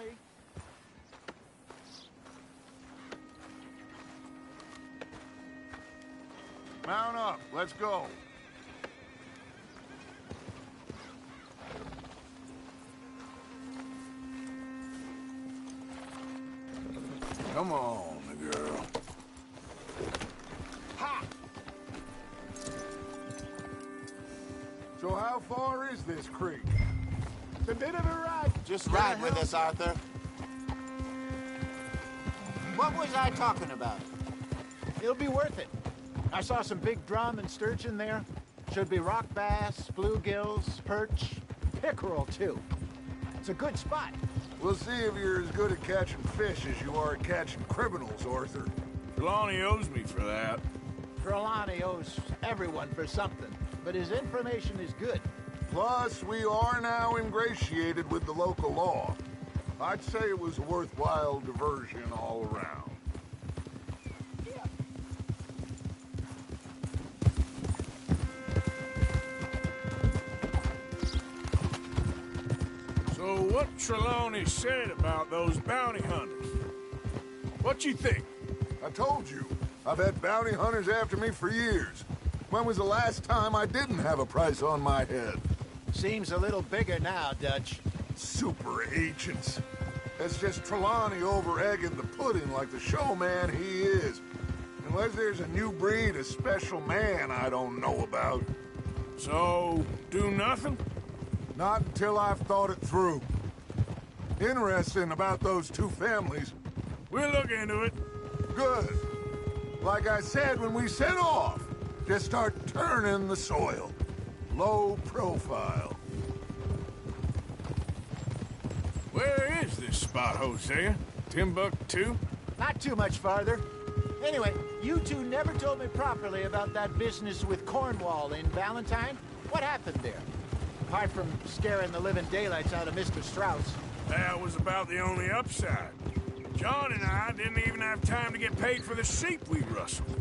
me. Mount up. Let's go. Come on, girl. Ha! So how far is this creek? It's a bit of a ride. Just ride with us, Arthur. What was I talking about? It'll be worth it. I saw some big drum and sturgeon there. Should be rock bass, bluegills, perch, pickerel, too. It's a good spot. We'll see if you're as good at catching fish as you are at catching criminals, Arthur. Trelawney owes me for that. Trelawney owes everyone for something, but his information is good. Plus, we are now ingratiated with the local law. I'd say it was a worthwhile diversion all around. So what Trelawney said about those bounty hunters? What you think? I told you, I've had bounty hunters after me for years. When was the last time I didn't have a price on my head? Seems a little bigger now, Dutch. Super agents. It's just Trelawney over-egging the pudding like the showman he is. Unless there's a new breed of special man I don't know about. So, do nothing? Not until I've thought it through. Interesting about those two families. We'll look into it. Good. Like I said when we set off, just start turning the soil. Low profile. Where is this spot, Hosea? Timbuktu? Not too much farther. Anyway, you two never told me properly about that business with Cornwall in Valentine. What happened there? Apart from scaring the living daylights out of Mr. Strauss. That was about the only upside. John and I didn't even have time to get paid for the sheep we rustled.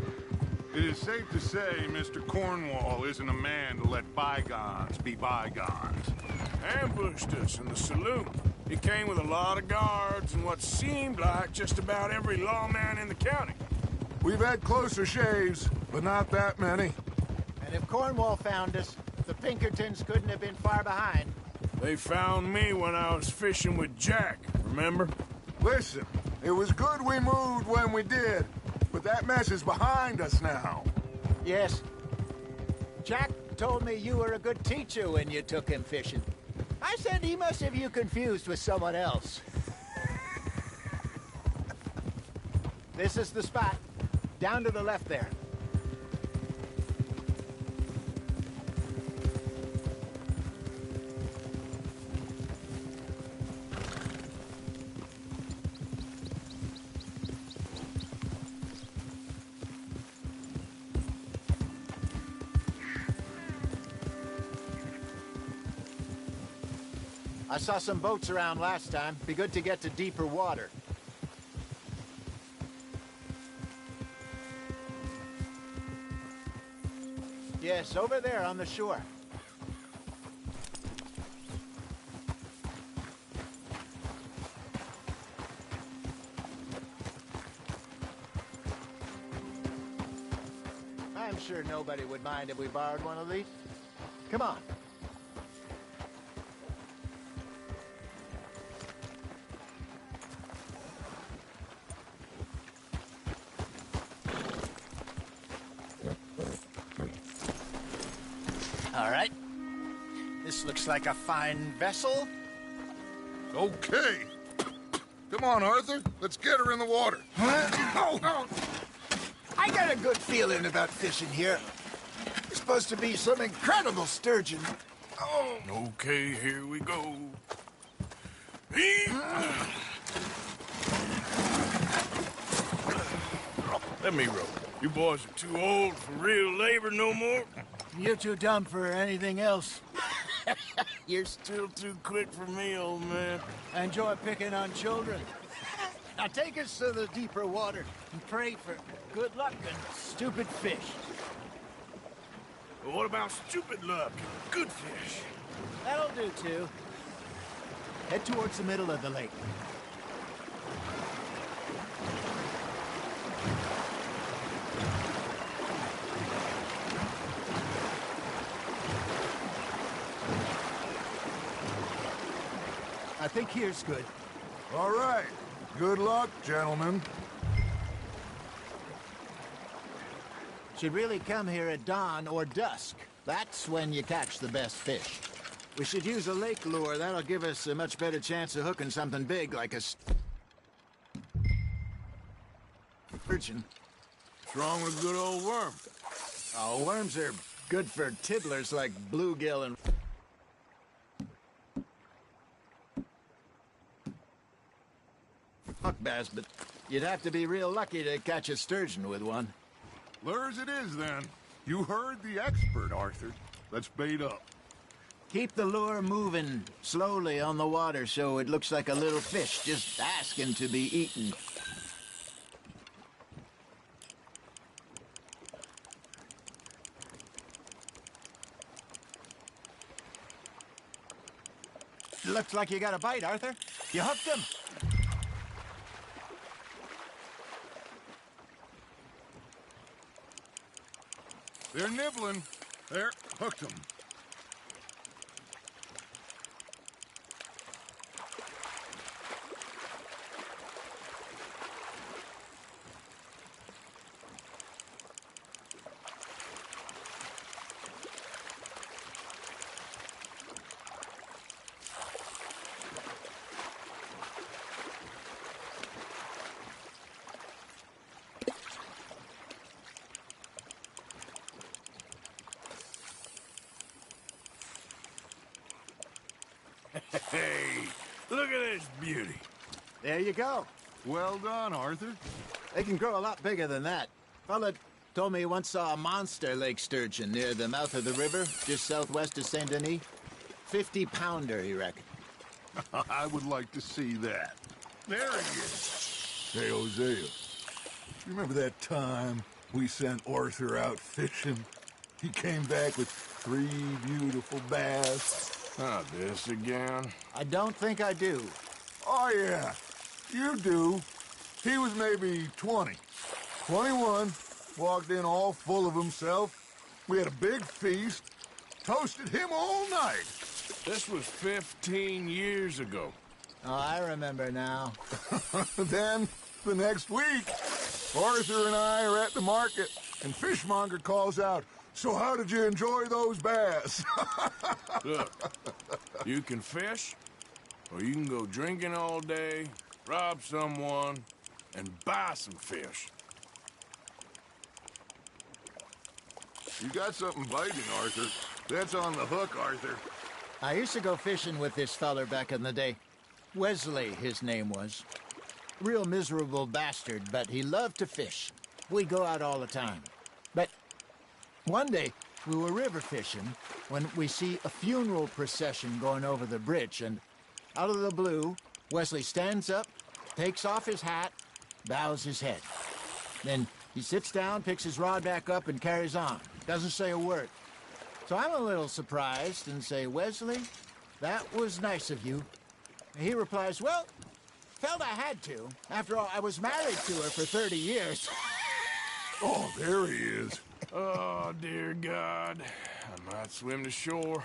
It is safe to say Mr. Cornwall isn't a man to let bygones be bygones. Ambushed us in the saloon. He came with a lot of guards and what seemed like just about every lawman in the county. We've had closer shaves, but not that many. And if Cornwall found us, the Pinkertons couldn't have been far behind. They found me when I was fishing with Jack, remember? Listen, it was good we moved when we did, but that mess is behind us now. Yes. Jack told me you were a good teacher when you took him fishing. I said he must have you confused with someone else. This is the spot. Down to the left there. I saw some boats around last time. Be good to get to deeper water. Yes, over there on the shore. I'm sure nobody would mind if we borrowed one of these. Come on. All right. This looks like a fine vessel. Okay. Come on, Arthur. Let's get her in the water. Oh. I got a good feeling about fishing here. It's supposed to be some incredible sturgeon. Oh. Okay, here we go. Let me row. You boys are too old for real labor no more. You're too dumb for anything else. You're still too quick for me, old man. I enjoy picking on children. Now take us to the deeper water and pray for good luck and stupid fish. But what about stupid luck and good fish? That'll do, too. Head towards the middle of the lake. I think here's good. All right. Good luck, gentlemen. Should really come here at dawn or dusk. That's when you catch the best fish. We should use a lake lure. That'll give us a much better chance of hooking something big like a sturgeon. What's wrong with a good old worm? Oh, worms are good for tiddlers like bluegill and... hook bass, but you'd have to be real lucky to catch a sturgeon with one. Lures it is, then. You heard the expert, Arthur. Let's bait up. Keep the lure moving slowly on the water so it looks like a little fish just asking to be eaten. Looks like you got a bite, Arthur. You hooked him. They're nibbling. There, hooked them. Hey, look at this beauty. There you go. Well done, Arthur. They can grow a lot bigger than that. Fella told me he once saw a monster lake sturgeon near the mouth of the river, just southwest of Saint Denis. 50-pounder, he reckoned. I would like to see that. There he is. Hey, Hosea. You remember that time we sent Arthur out fishing? He came back with 3 beautiful bass. Not this again. I don't think I do. Oh, yeah. You do. He was maybe 20. 21. Walked in all full of himself. We had a big feast. Toasted him all night. This was 15 years ago. Oh, I remember now. Then, the next week, Arthur and I are at the market, and Fishmonger calls out, "So how did you enjoy those bass?" Look, you can fish, or you can go drinking all day, rob someone, and buy some fish. You got something biting, Arthur. That's on the hook, Arthur. I used to go fishing with this feller back in the day. Wesley, his name was. Real miserable bastard, but he loved to fish. We'd go out all the time. But one day, we were river fishing when we see a funeral procession going over the bridge, and out of the blue, Wesley stands up, takes off his hat, bows his head. Then he sits down, picks his rod back up, and carries on. Doesn't say a word. So I'm a little surprised and say, "Wesley, that was nice of you." And he replies, "Well, felt I had to. After all, I was married to her for 30 years. Oh, there he is. Oh, dear God. I might swim to shore.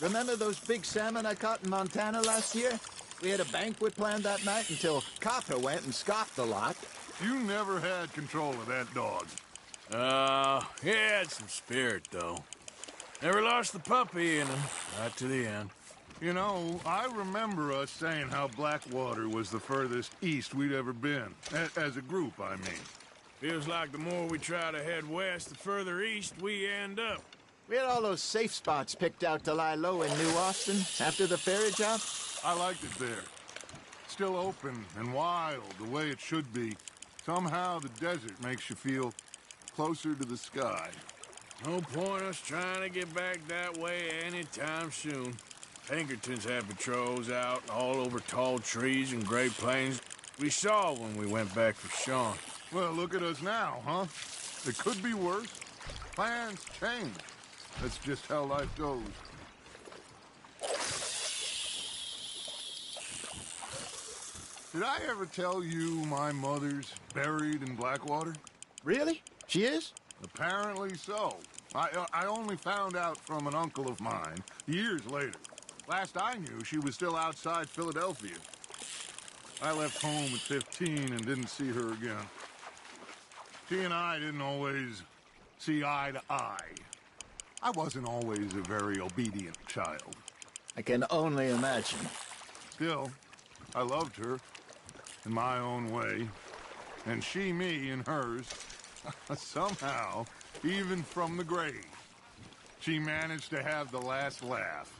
Remember those big salmon I caught in Montana last year? We had a banquet planned that night until Copper went and scoffed a lot. You never had control of that dog. He had some spirit, though. Never lost the puppy in him, right to the end. You know, I remember us saying how Blackwater was the furthest east we'd ever been. As a group, I mean. Feels like the more we try to head west, the further east we end up. We had all those safe spots picked out to lie low in New Austin after the ferry job. I liked it there. Still open and wild, the way it should be. Somehow the desert makes you feel closer to the sky. No point us trying to get back that way anytime soon. Pinkertons had patrols out all over tall trees and Great Plains. We saw when we went back for Sean. Well, look at us now, huh? It could be worse. Plans change. That's just how life goes. Did I ever tell you my mother's buried in Blackwater? Really? She is? Apparently so. I only found out from an uncle of mine years later. Last I knew, she was still outside Philadelphia. I left home at 15 and didn't see her again. She and I didn't always see eye to eye. I wasn't always a very obedient child. I can only imagine. Still, I loved her in my own way, and she me in hers. Somehow, even from the grave, she managed to have the last laugh.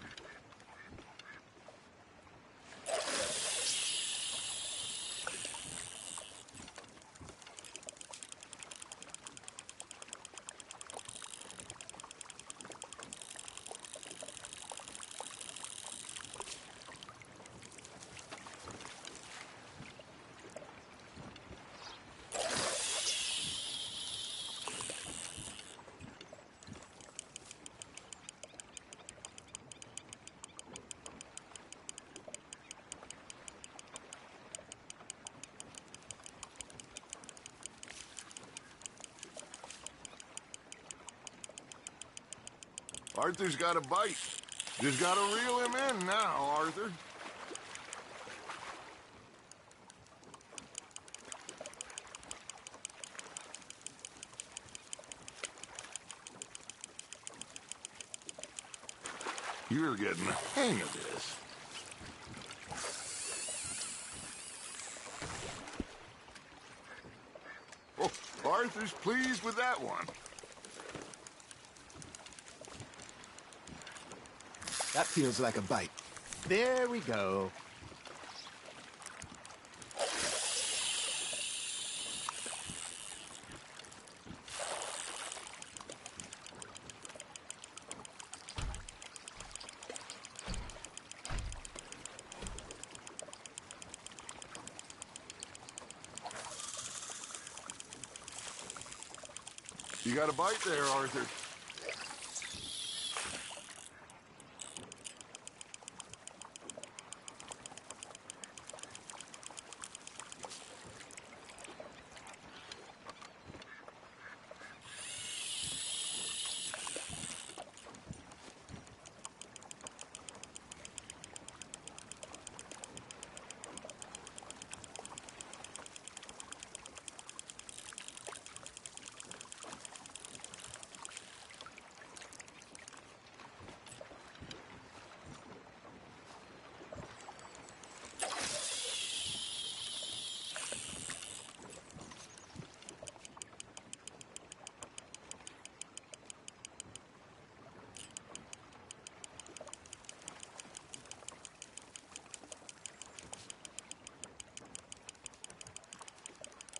Arthur's got a bite. Just gotta reel him in now, Arthur. You're getting the hang of this. Oh, Arthur's pleased with that one. That feels like a bite. There we go. You got a bite there, Arthur.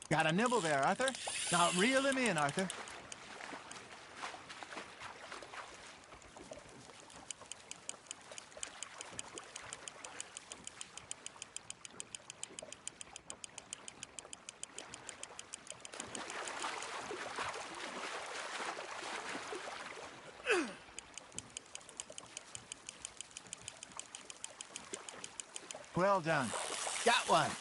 Got a nibble there, Arthur. Now reel him in, Arthur. Well done. Got one.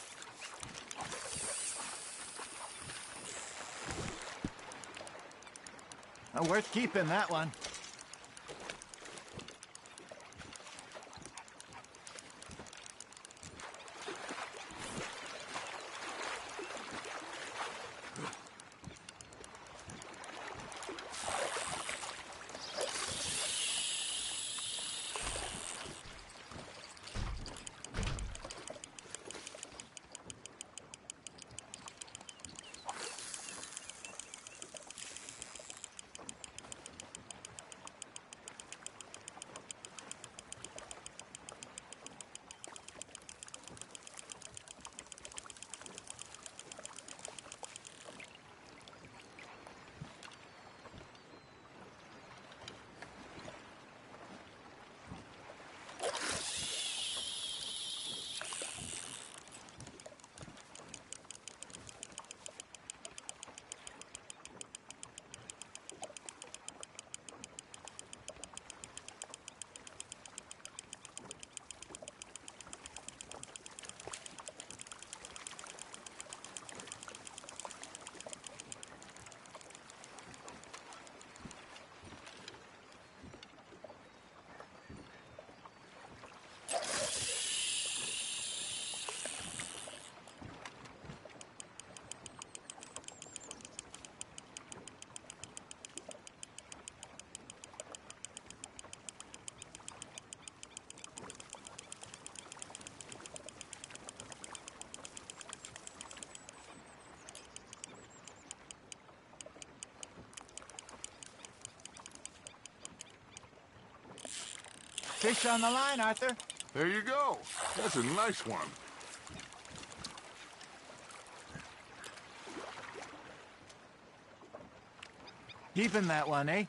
Worth keeping, that one. fish on the line, Arthur. There you go. That's a nice one. Keeping that one, eh?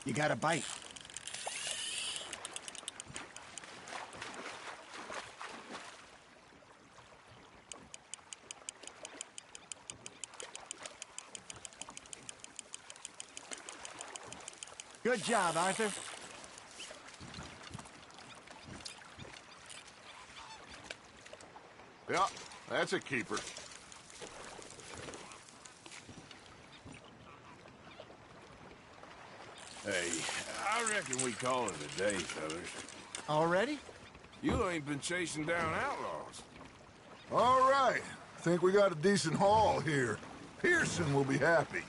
You got a bite. Good job, Arthur. Yeah, that's a keeper. Hey, I reckon we call it a day, fellas. Already? You ain't been chasing down outlaws. All right. Think we got a decent haul here. Pearson will be happy.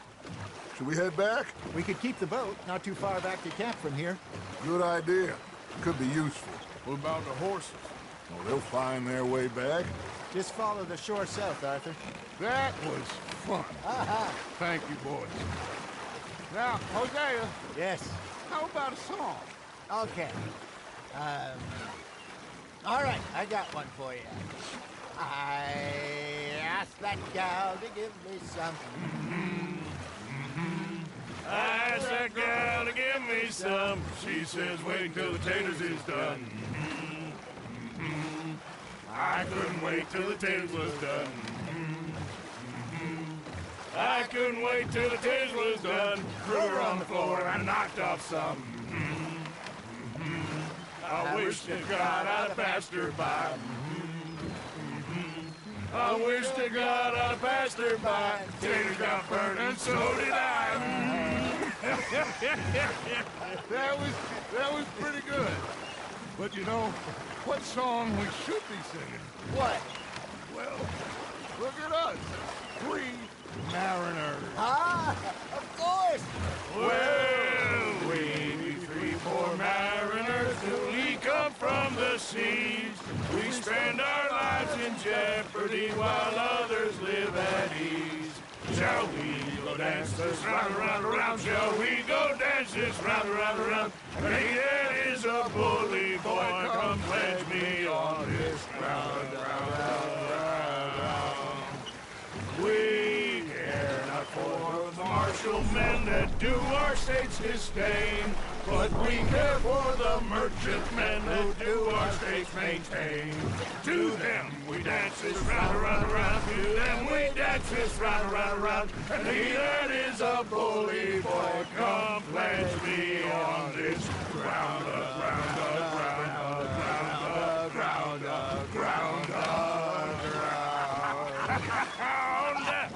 Should we head back? We could keep the boat, not too far back to camp from here. Good idea. Could be useful. What about the horses? Well, they'll find their way back. Just follow the shore south, Arthur. That was fun. Thank you, boys. Now, Hosea, Yes. how about a song? Okay. All right, I got one for you. I asked that gal to give me some. I asked that gal to give me some. She says wait till the taters is done. I couldn't wait till the taters was done. I couldn't wait till the taters was done. Threw her on the floor and knocked off some. I wish to God I'd passed her by. I wish to God I'd passed her by. Taters got burned and so did I. That was pretty good. But you know, what song we should be singing? What? Well, look at us. 3 mariners. Ah, of course. Well, we be 3 poor mariners newly come from the seas. We spend our lives in jeopardy while others live at ease. Shall we go dance this round, around, around? Shall we go dance this round, around, around? Hey, that is a bully boy. Come pledge me on this ground, round, round, round. We care not for the martial men that do our state's disdain, but we care for the merchant men that do our state's maintain. To them we dance this round, around, around. To them we dance this round, around, around. And he that is a bully boy, come pledge me on this ground, ground, ground, ground, ground, ground, ground.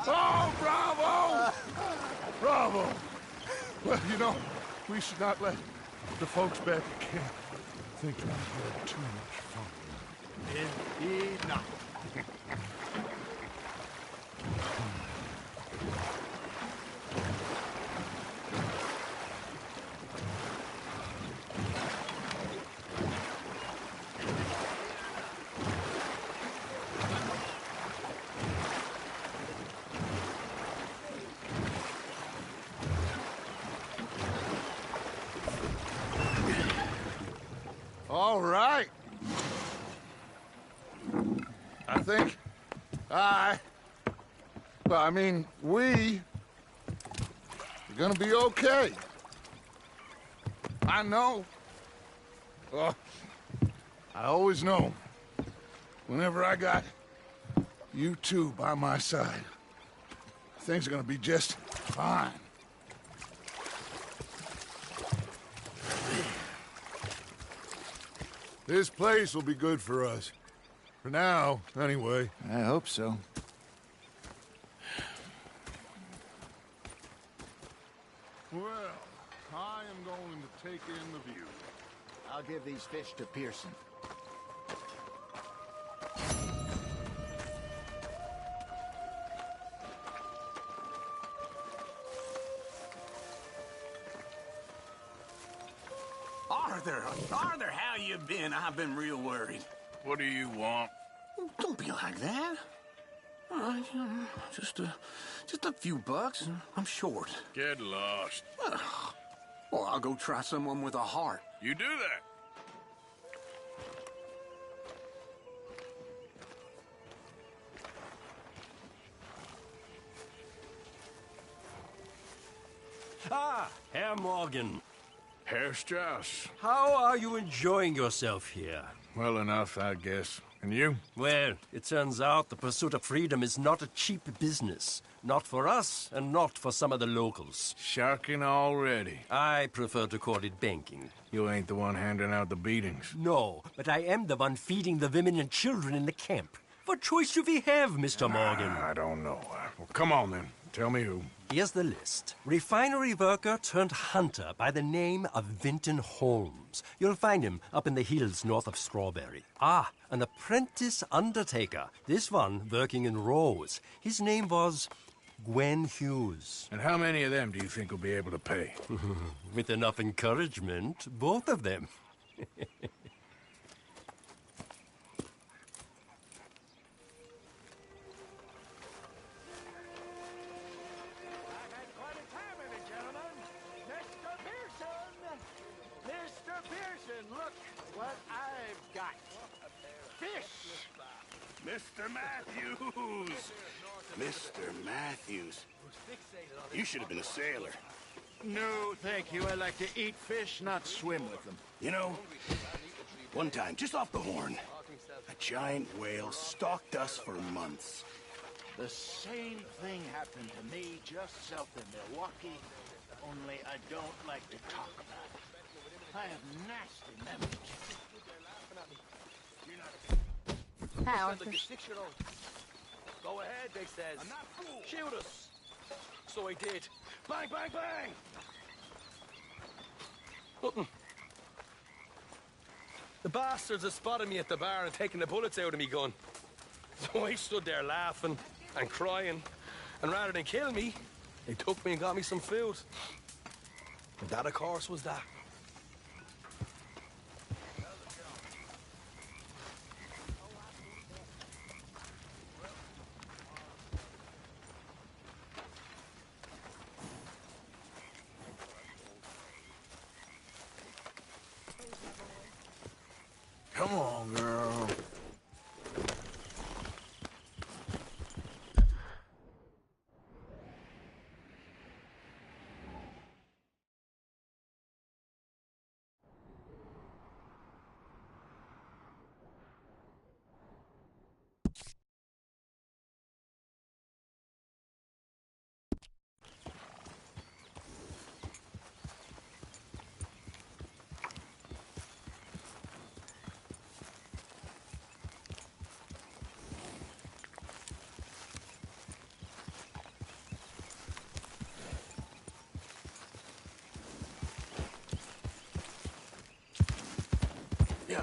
Oh, bravo! Bravo! Well, you know, we should not let the folks back at camp think we've had too much fun. Indeed not. All right. I think we are gonna be okay. I know. Oh, I always know. Whenever I got you two by my side, things are gonna be just fine. This place will be good for us. For now, anyway. I hope so. Well, I am going to take in the view. I'll give these fish to Pearson. Arthur, how you been? I've been real worried. What do you want? Don't be like that. Just a few bucks. I'm short. Get lost. Well, I'll go try someone with a heart. You do that. Ah, Herr Morgan. Herr Strauss. How are you enjoying yourself here? Well enough, I guess. And you? Well, it turns out the pursuit of freedom is not a cheap business. Not for us, and not for some of the locals. Sharking already. I prefer to call it banking. You ain't the one handing out the beatings. No, but I am the one feeding the women and children in the camp. What choice do we have, Mr. Morgan? I don't know. Well, come on, then. Tell me who. Here's the list. Refinery worker turned hunter by the name of Vinton Holmes. You'll find him up in the hills north of Strawberry. Ah, an apprentice undertaker. This one working in Rose. His name was Gwen Hughes. And how many of them do you think will be able to pay? With enough encouragement, both of them. Mr. Matthews! Mr. Matthews. You should have been a sailor. No, thank you. I like to eat fish, not swim with them. You know, one time, just off the Horn, a giant whale stalked us for months. The same thing happened to me just south of Milwaukee, only I don't like to talk about it. I have nasty memories. Hi, Arthur. Like a 6-year-old. Go ahead, they says. I'm not fool. Shoot us. So I did. Bang, bang, bang! Nothing. The bastards had spotted me at the bar and taken the bullets out of me gun. So I stood there laughing and crying. And rather than kill me, they took me and got me some food. And that, of course, was that. Come on, girl. Yeah.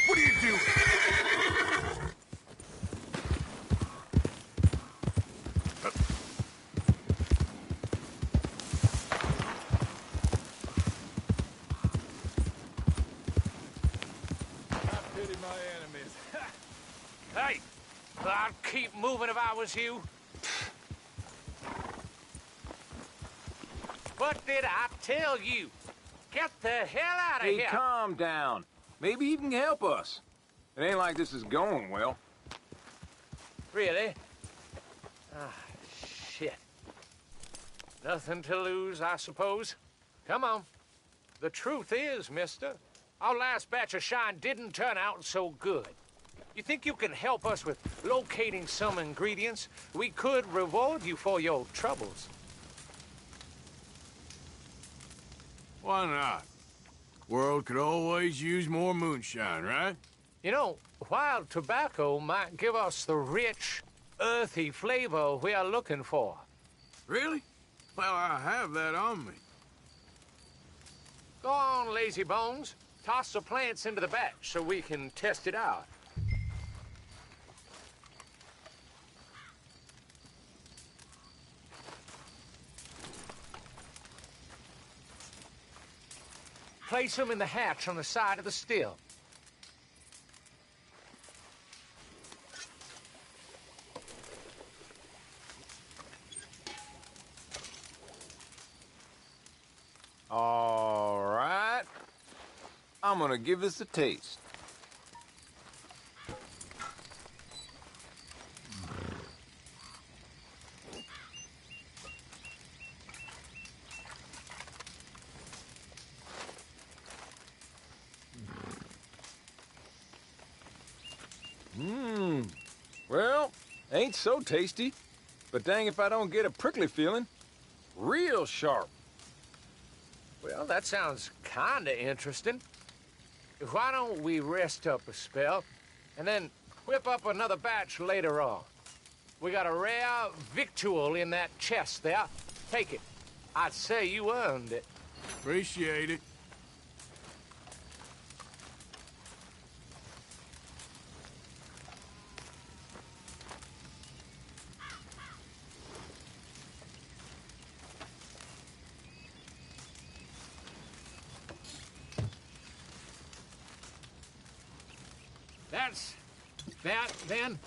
What are you doing? Hey, I'd keep moving if I was you. What did I tell you? Get the hell out of Hey, here! calm down. Maybe you can help us. It ain't like this is going well. Really? Ah, shit. Nothing to lose, I suppose. Come on. The truth is, mister, our last batch of shine didn't turn out so good. You think you can help us with locating some ingredients? We could reward you for your troubles. Why not? World could always use more moonshine, right? You know, wild tobacco might give us the rich, earthy flavor we are looking for. Really? Well, I have that on me. Go on, lazy bones. Toss the plants into the batch so we can test it out. Place them in the hatch on the side of the still. All right. I'm gonna give this a taste. Well, ain't so tasty, but dang if I don't get a prickly feeling. Real sharp. Well, that sounds kinda interesting. Why don't we rest up a spell, and then whip up another batch later on? We got a rare victual in that chest there. Take it. I'd say you earned it. Appreciate it. That's that, then.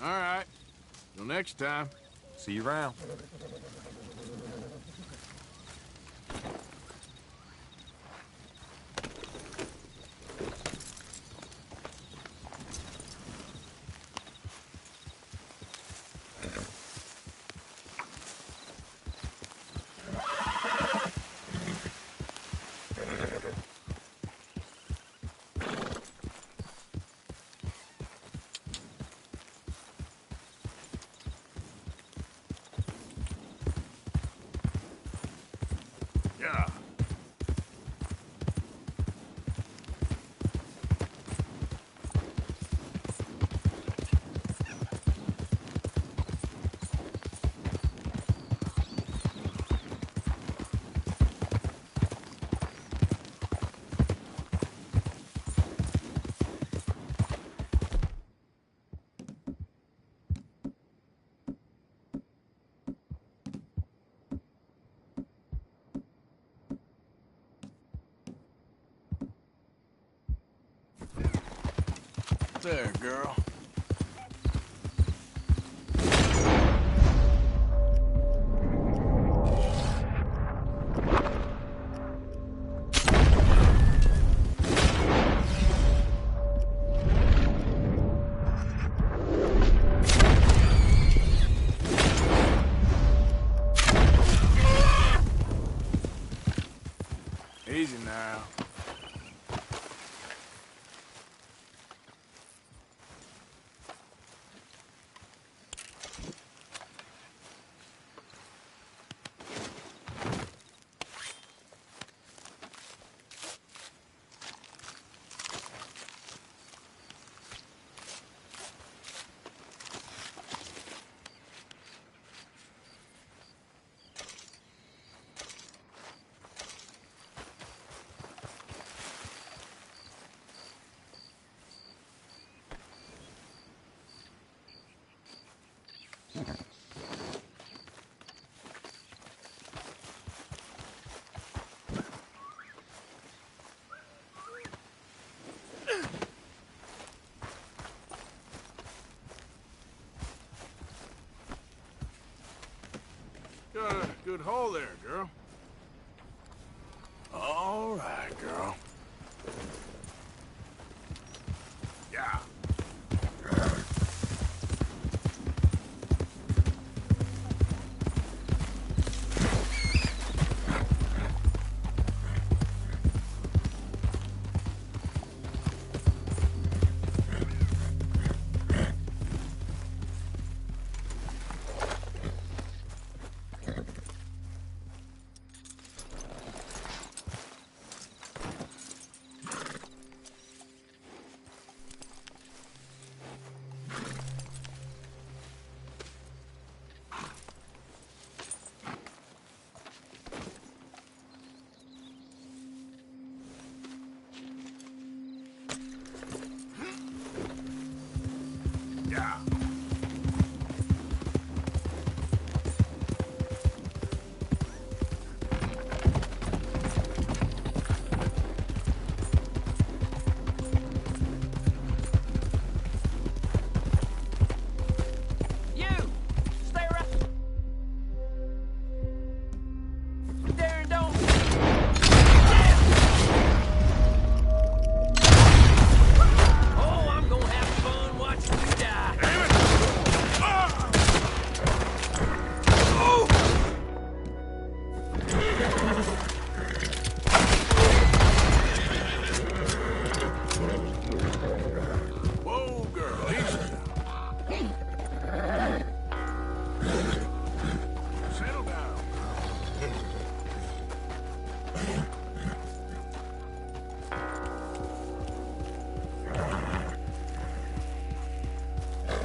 All right. Till next time. See you around. there, girl. Easy now. Got a good hole there, girl. All right, girl. Yeah. Yeah. You! Stay right there and don't... Oh, I'm gonna have fun watching you die. Whoa, girl, easy now. Settle down.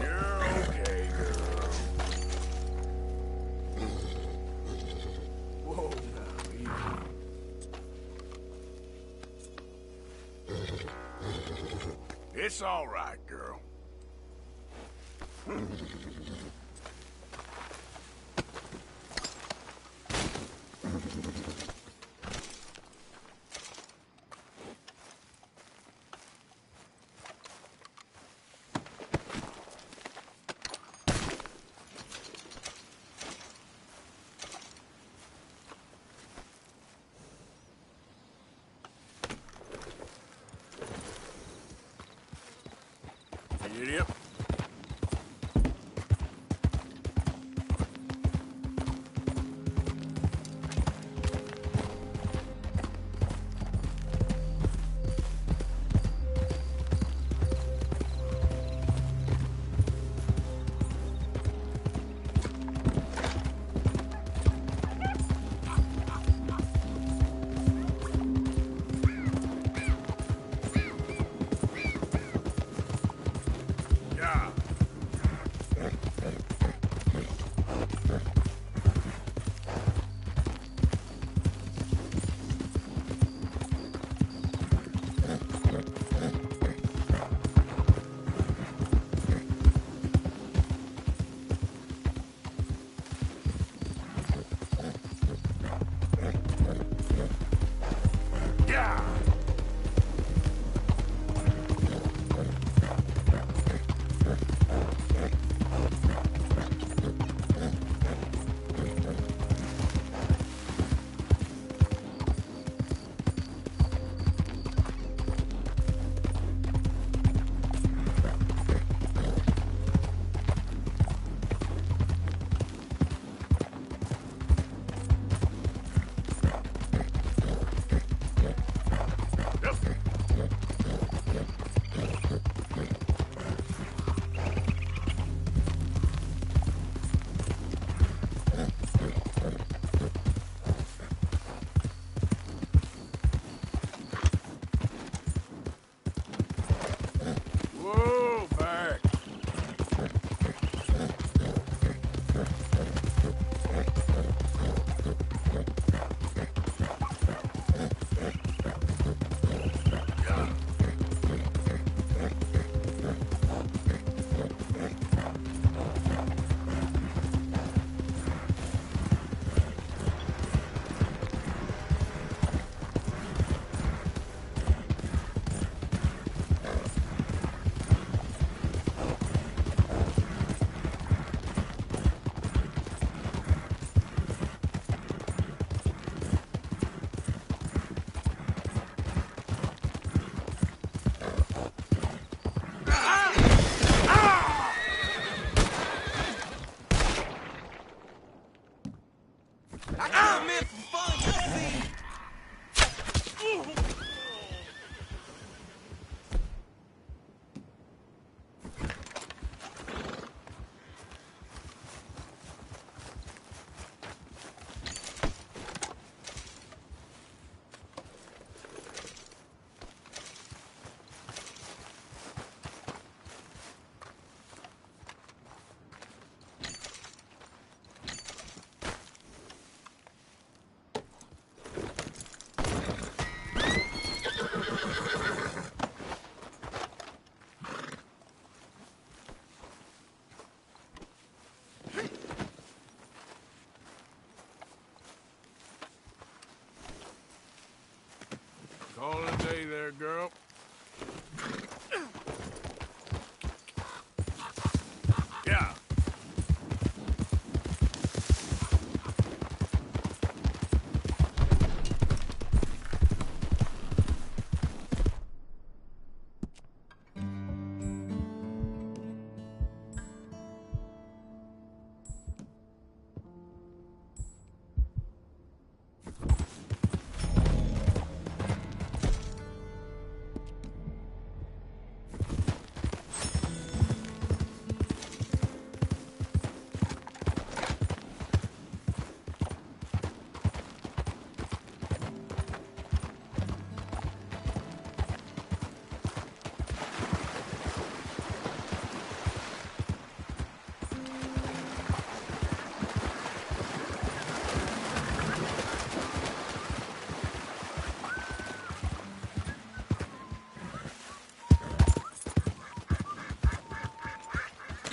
You're okay, girl. Whoa, now, easy. It's all right, girl. Idiot.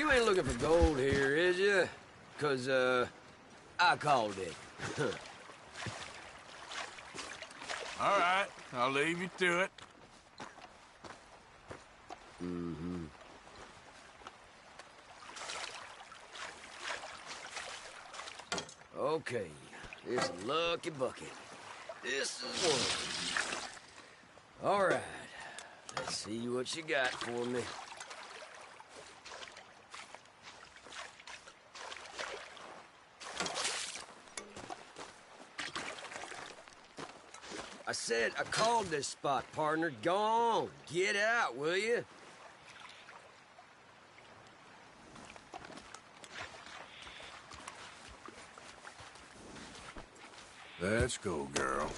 You ain't looking for gold here, is you? 'Cause, I called it. All right, I'll leave you to it. Mm-hmm. Okay, this lucky bucket. This is one. All right, let's see what you got for me. I said I called this spot, partner. Go on, get out, will you? Let's go, girl.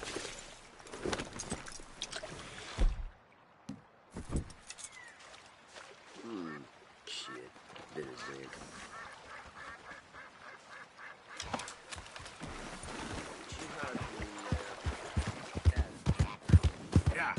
Shit, bit of zinc. Yeah.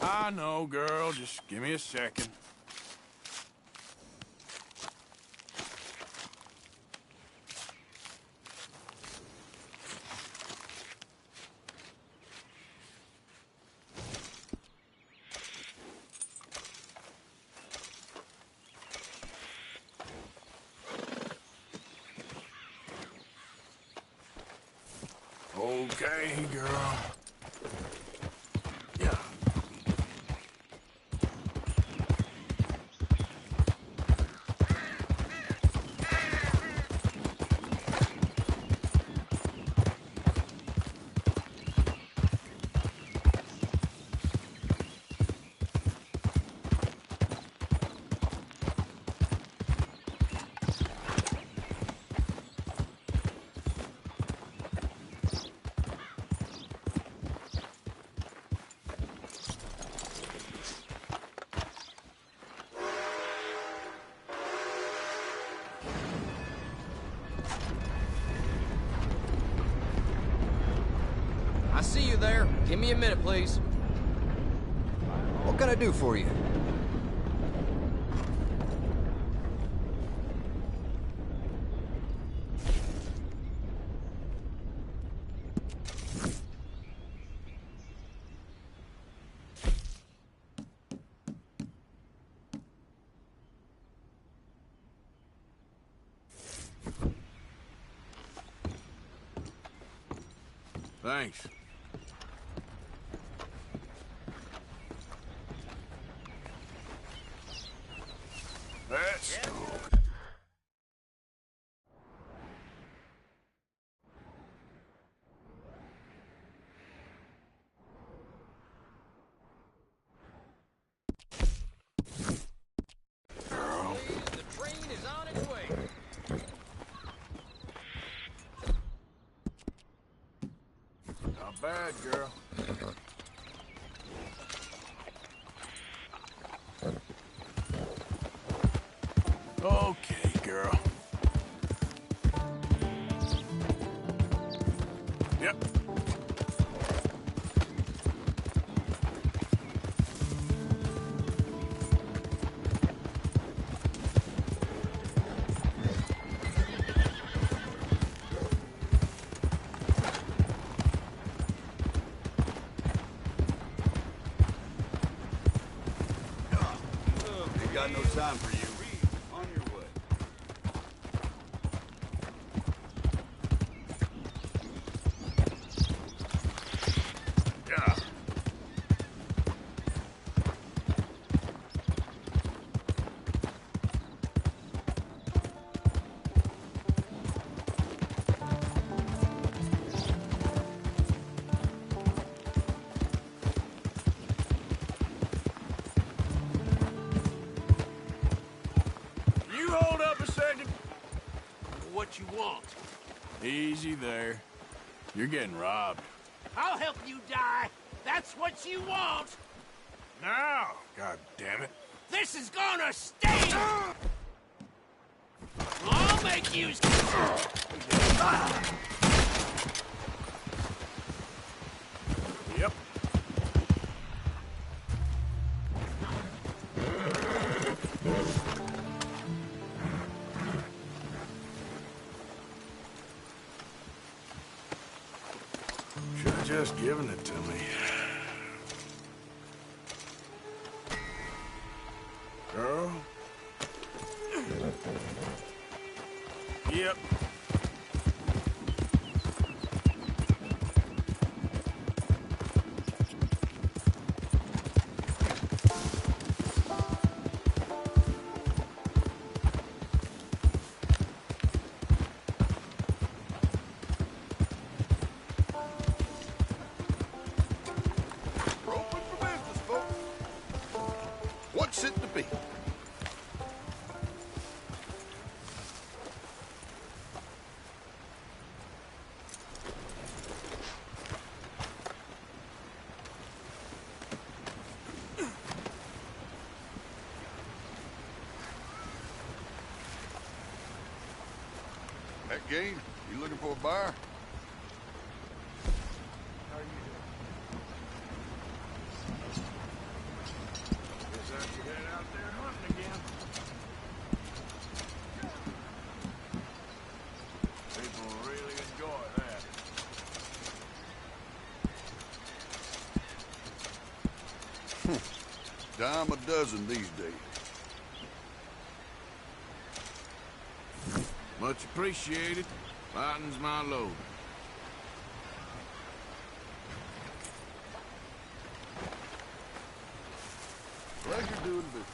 I know, girl. Just give me a second. Okay, girl. Yeah. I see you there. Give me a minute, please. What can I do for you? Thanks. Let's go. Girl. The train is on its way. Not bad, girl. Okay, girl. Yep. Ain't got no time for you. On your way. Yeah. what you want. Easy there. You're getting robbed. I'll help you die. That's what you want. Now! God damn it. This is gonna sting! I'll make you... Yep. Should've just given it to me. Girl? Yep. Open for business, folks. What's it to be? That game, you looking for a buyer? Guess I should head out there hunting again. People really enjoy that. Dime a dozen these days. Much appreciated. Lightens my load. Pleasure doing business.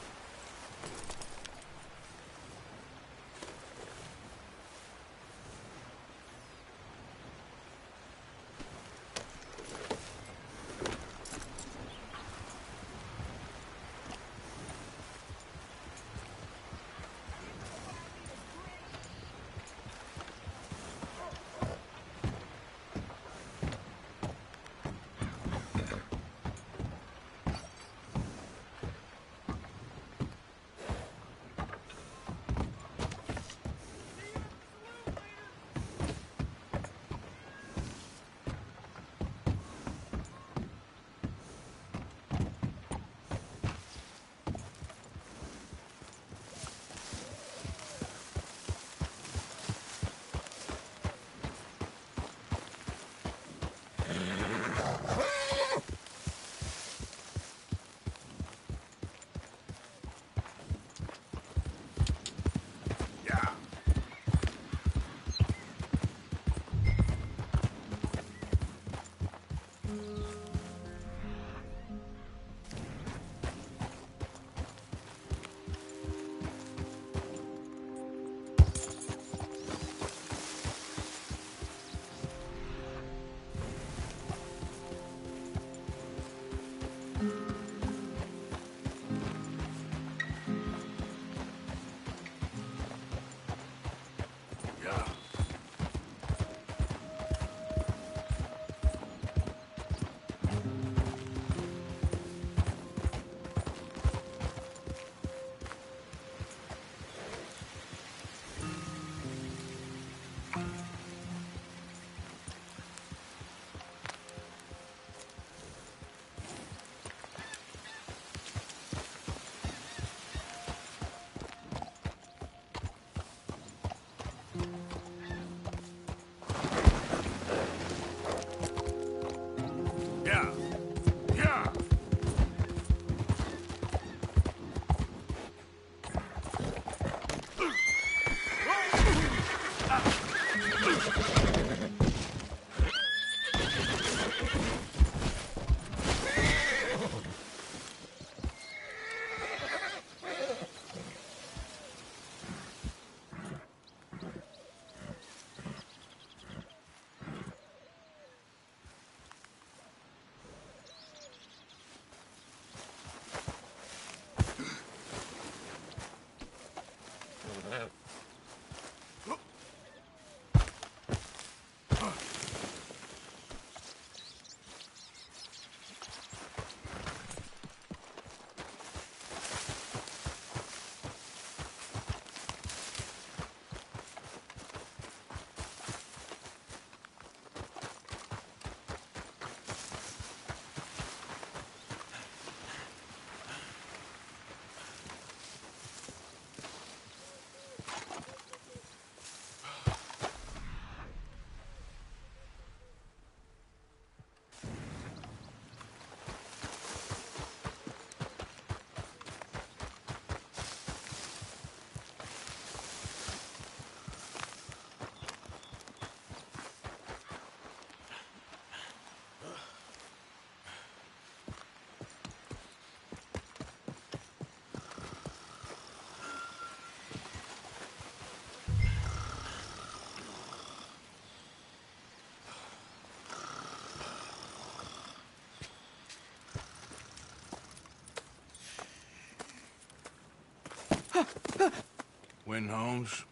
Win, Holmes.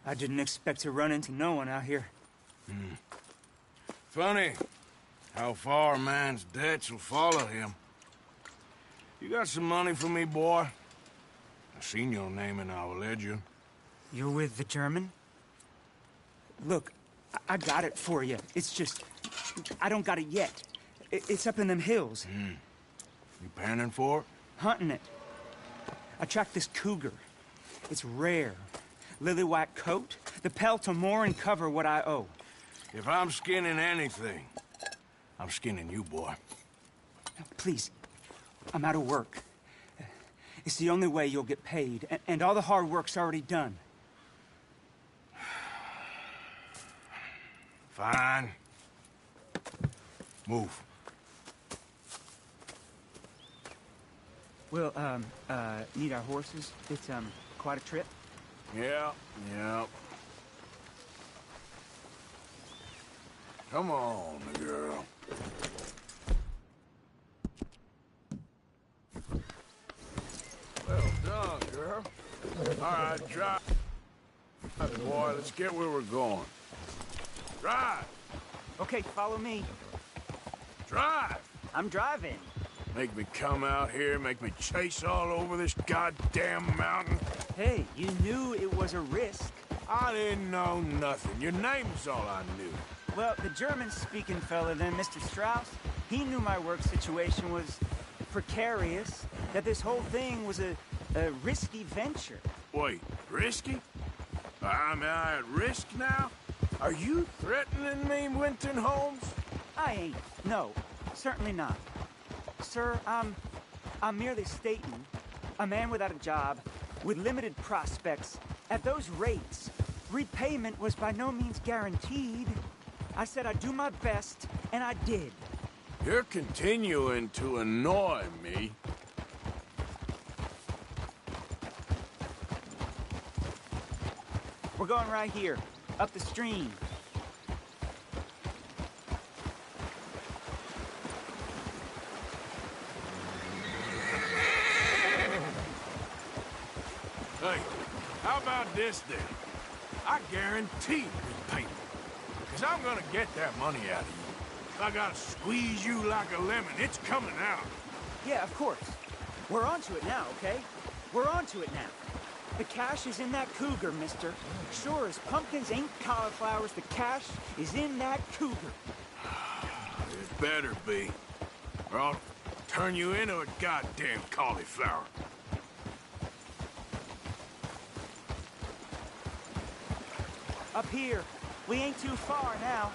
I didn't expect to run into no one out here. Funny how far a man's debts will follow him. You got some money for me, boy? I seen your name in our ledger. You're with the German? Look, I got it for you. It's just, I don't got it yet. It's up in them hills. You panning for it? Hunting it. I tracked this cougar. It's rare. Lily white coat, the pelt to more and cover what I owe. If I'm skinning anything, I'm skinning you, boy. Please, I'm out of work. It's the only way you'll get paid, and all the hard work's already done. Fine. Move. We'll, need our horses. It's, quite a trip. Yeah. Come on, girl. Well done, girl. All right, drive. Boy, let's get where we're going. Drive! Okay, follow me. Drive! I'm driving. Make me come out here, make me chase all over this goddamn mountain. Hey, you knew it was a risk. I didn't know nothing. Your name's all I knew. Well, the German-speaking fella then, Mr. Strauss, he knew my work situation was precarious, that this whole thing was a risky venture. Wait, risky? I'm at risk now? Are you threatening me, Winton Holmes? I ain't. No, certainly not. Sir, I'm merely stating, a man without a job, with limited prospects, at those rates, repayment was by no means guaranteed. I said I'd do my best, and I did. You're continuing to annoy me. We're going right here, up the stream. Hey, how about this then? I guarantee repayment. Because I'm gonna get that money out of you. If I gotta squeeze you like a lemon, it's coming out. Yeah, of course. We're onto it now, okay? We're onto it now. The cash is in that cougar, mister. Sure as pumpkins ain't cauliflowers, the cash is in that cougar. It better be. Or I'll turn you into a goddamn cauliflower. Up here. We ain't too far now.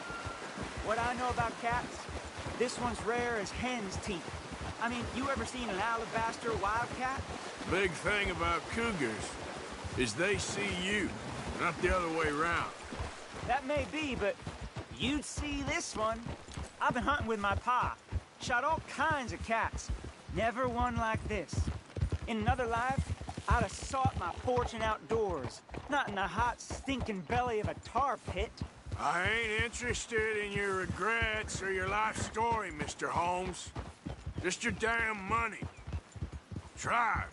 What I know about cats, this one's rare as hen's teeth. I mean, you ever seen an alabaster wildcat? Big thing about cougars is they see you, not the other way around. That may be, but you'd see this one. I've been hunting with my pa. Shot all kinds of cats. Never one like this. In another life, I'd have sought my fortune outdoors, not in the hot, stinking belly of a tar pit. I ain't interested in your regrets or your life story, Mr. Holmes. Just your damn money. Drive.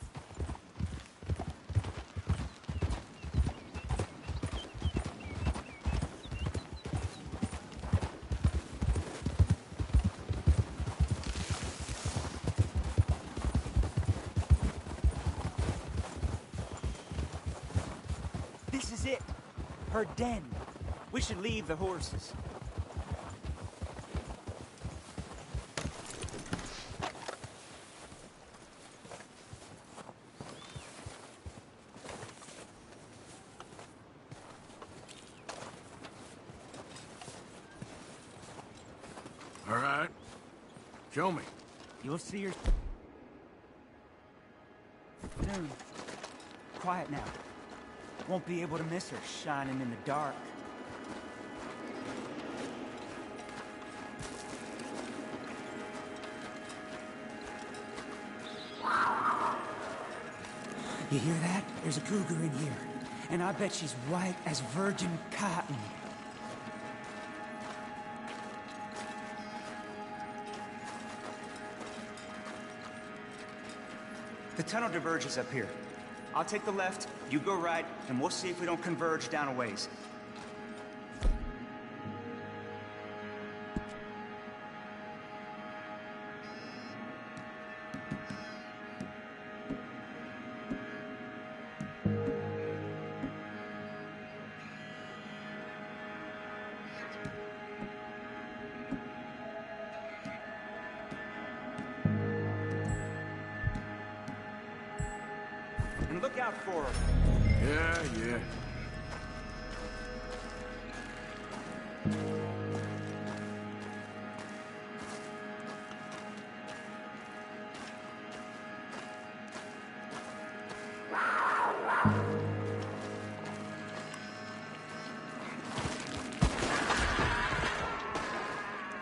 This is it. Her den. We should leave the horses. All right. Show me. You'll see her soon. Quiet now. Won't be able to miss her shining in the dark. You hear that? There's a cougar in here. And I bet she's white as virgin cotton. The tunnel diverges up here. I'll take the left, you go right, and we'll see if we don't converge down a ways. And look out for her. Yeah.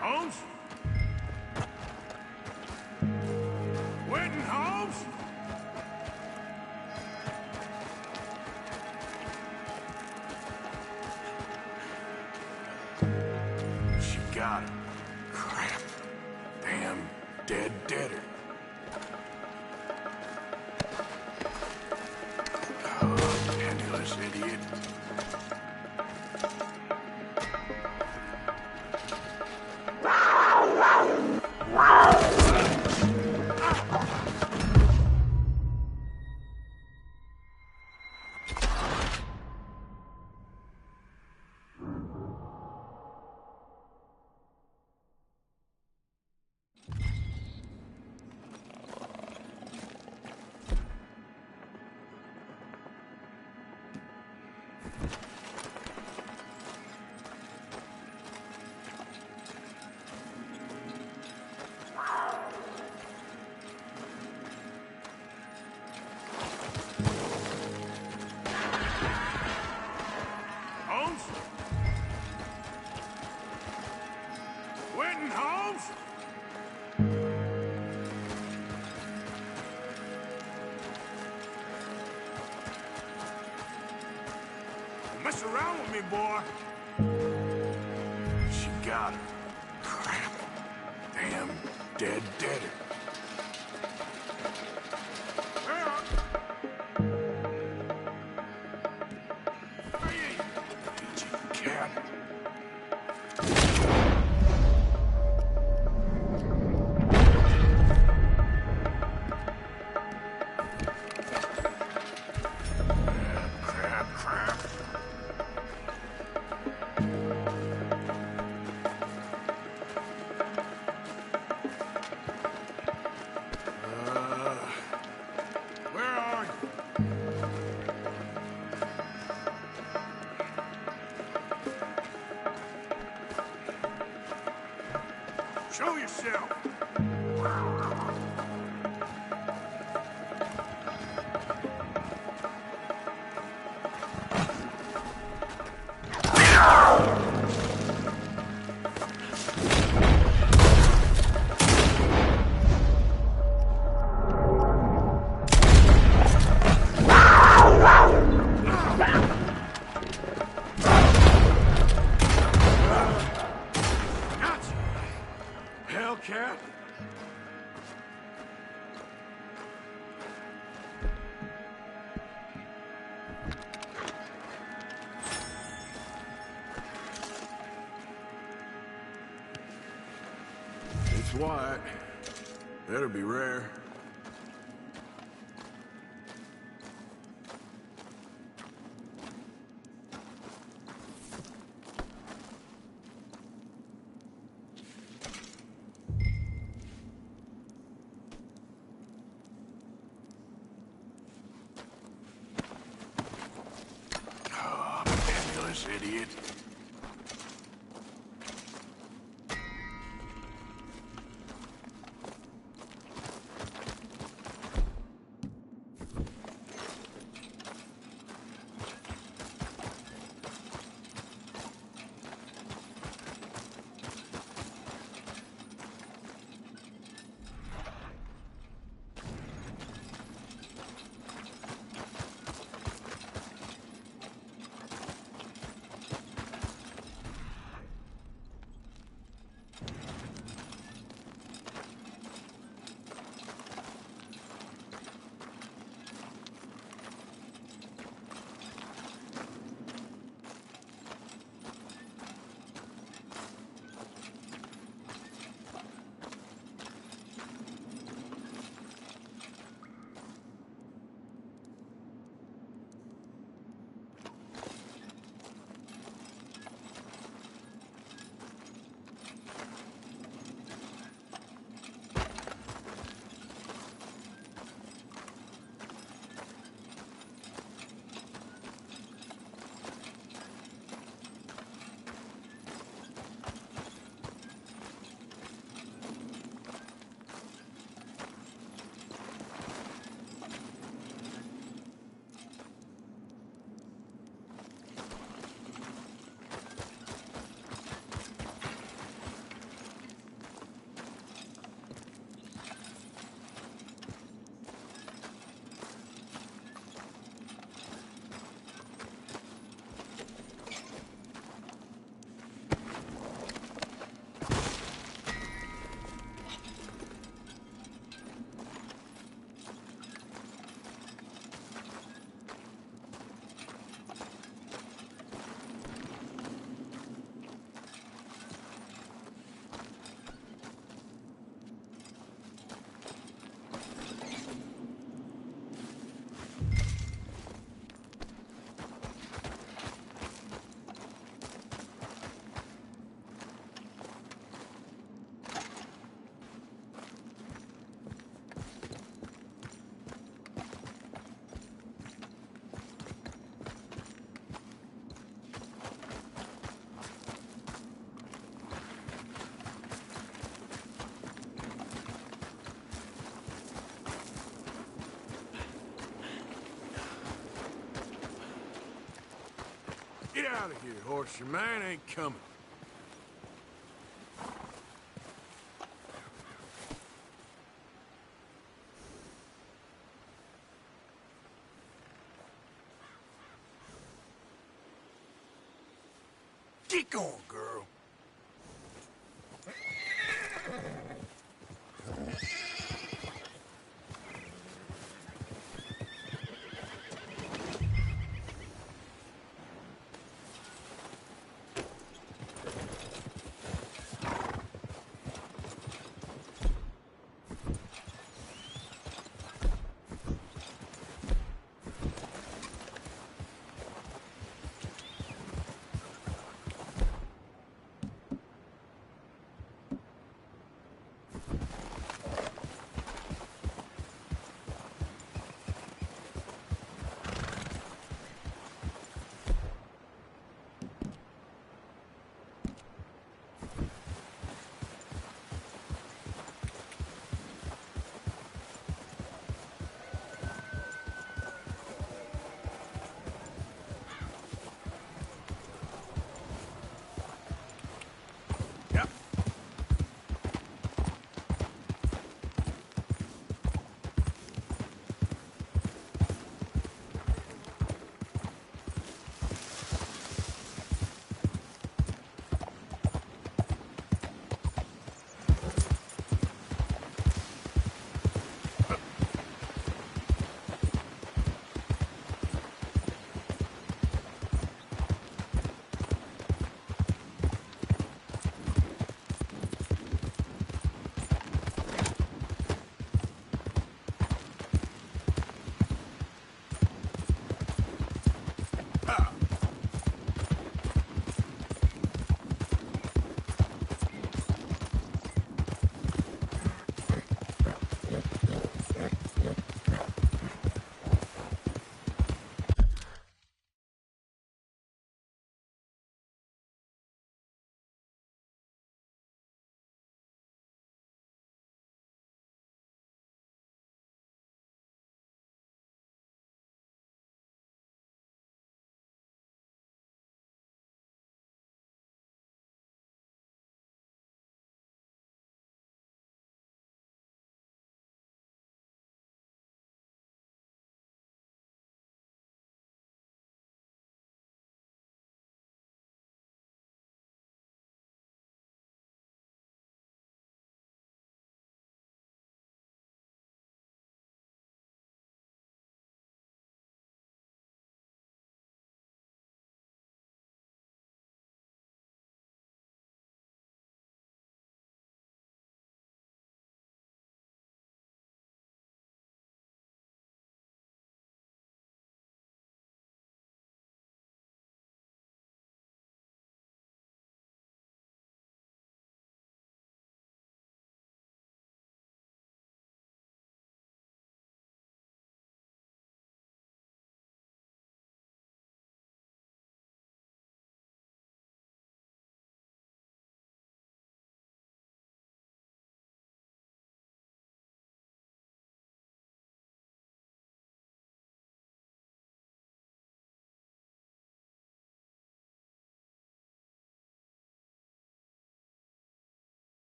Holmes? Winton Holmes? She got him. Crap. Damn deader. Oh, penniless idiot. Holmes? Winton Holmes? Don't mess around with me, boy. She got him. Crap. Damn deader. Cat. Crap. Where are you? Show yourself! Hellcat? It's white. That'll be rare. Oh, penniless idiot. out of here, horse. Your man ain't coming. Get going, girl.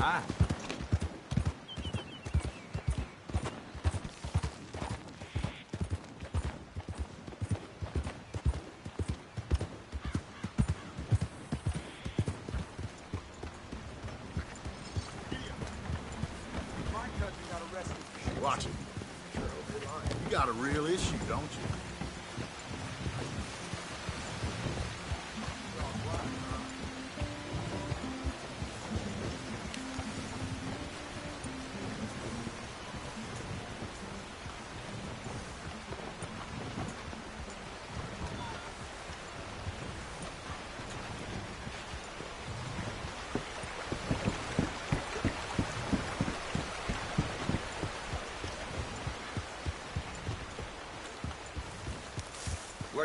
Hi. Watch it. You got a real issue, don't you?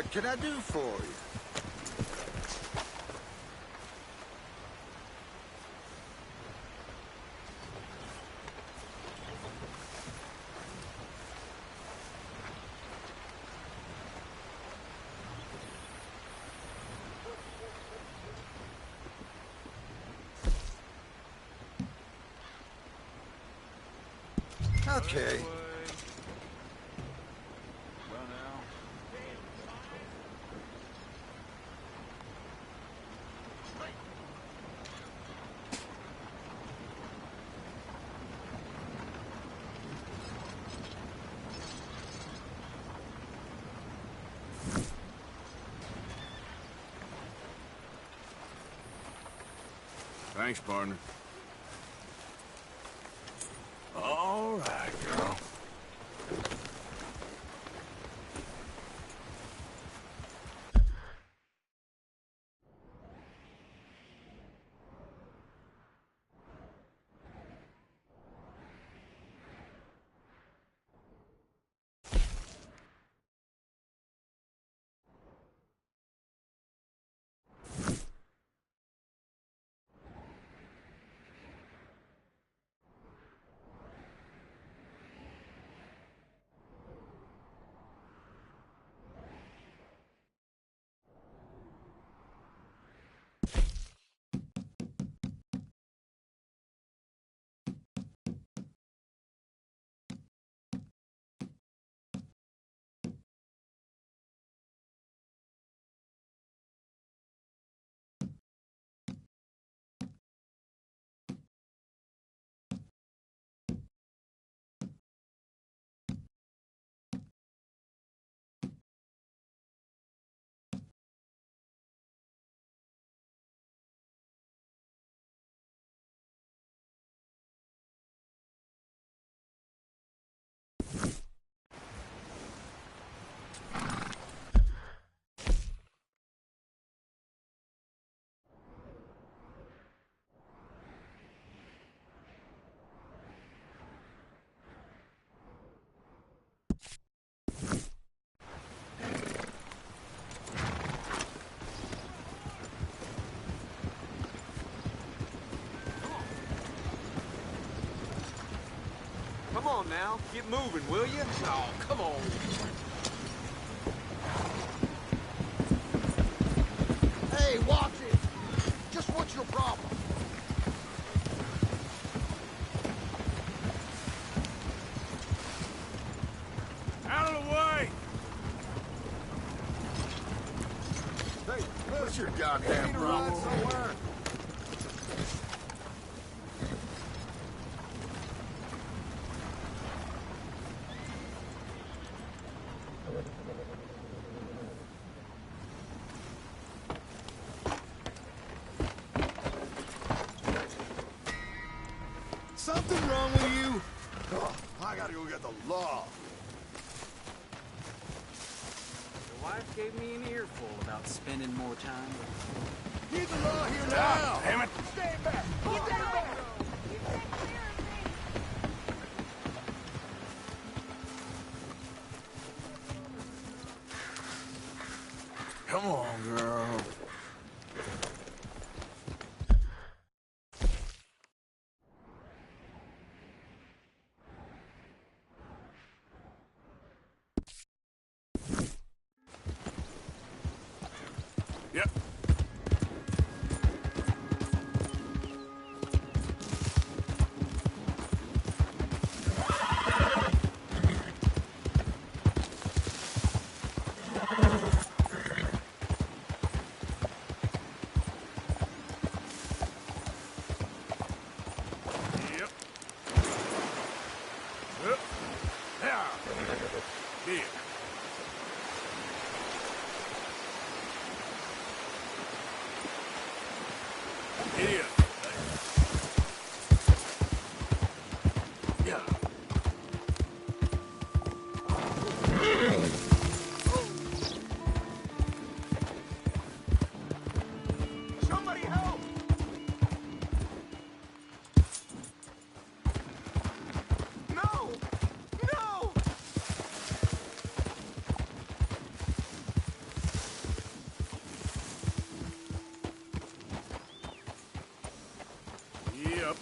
What can I do for you? Okay. Thanks, partner. All right, girl. Come on now, get moving, will you? Oh, come on. Hey, watch it! Just what's your problem? Out of the way! Hey, what's your goddamn problem? Somewhere? Something wrong with you? Oh, I gotta go get the law. Your wife gave me an earful about spending more time with Need the law here now! Damn it! Stay back! Get down! Come on, girl. Yep. Somebody help! No! No! Yep.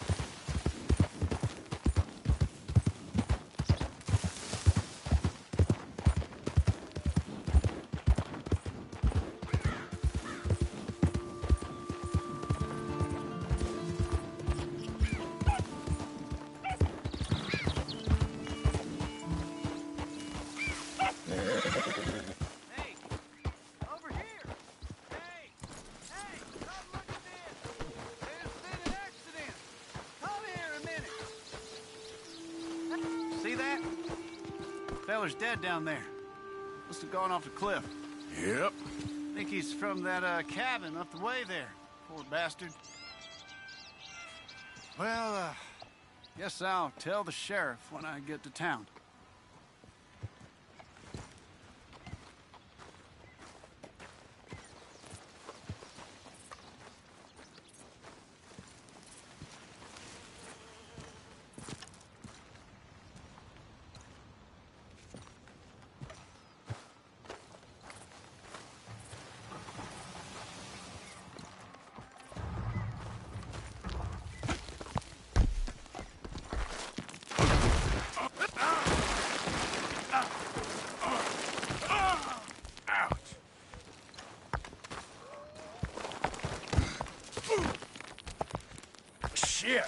See that? Feller's dead down there. Must have gone off the cliff. Yep. Think he's from that cabin up the way there. Poor bastard. Well, guess I'll tell the sheriff when I get to town. Shit!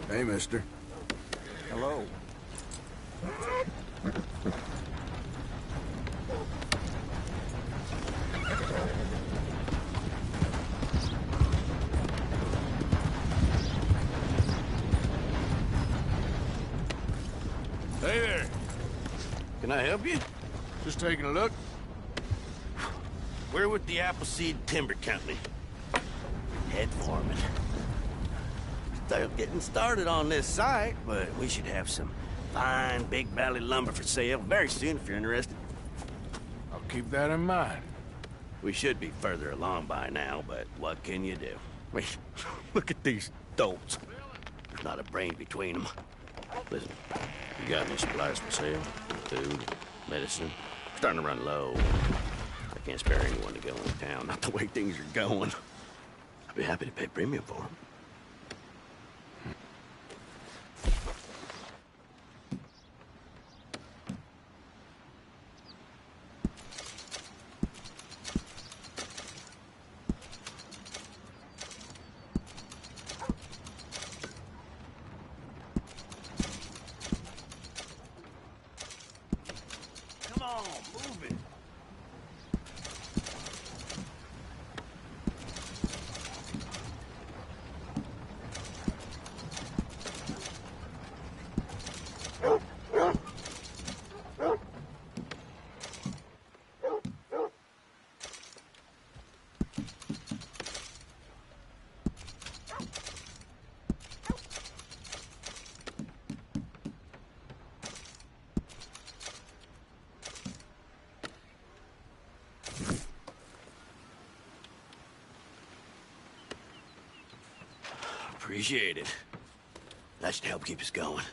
Hey, mister. Hello. Hey there. Can I help you? Just taking a look. We're with the Appleseed Timber Company. Head foreman. Still getting started on this site, but we should have some fine Big Valley lumber for sale very soon if you're interested. I'll keep that in mind. We should be further along by now, but what can you do? I mean, look at these dolts. There's not a brain between them. Listen, you got any supplies for sale? Food, medicine? Starting to run low. I can't spare anyone to go in town, not the way things are going. I'd be happy to pay premium for them. Come on, move it. Appreciate it. That should help keep us going.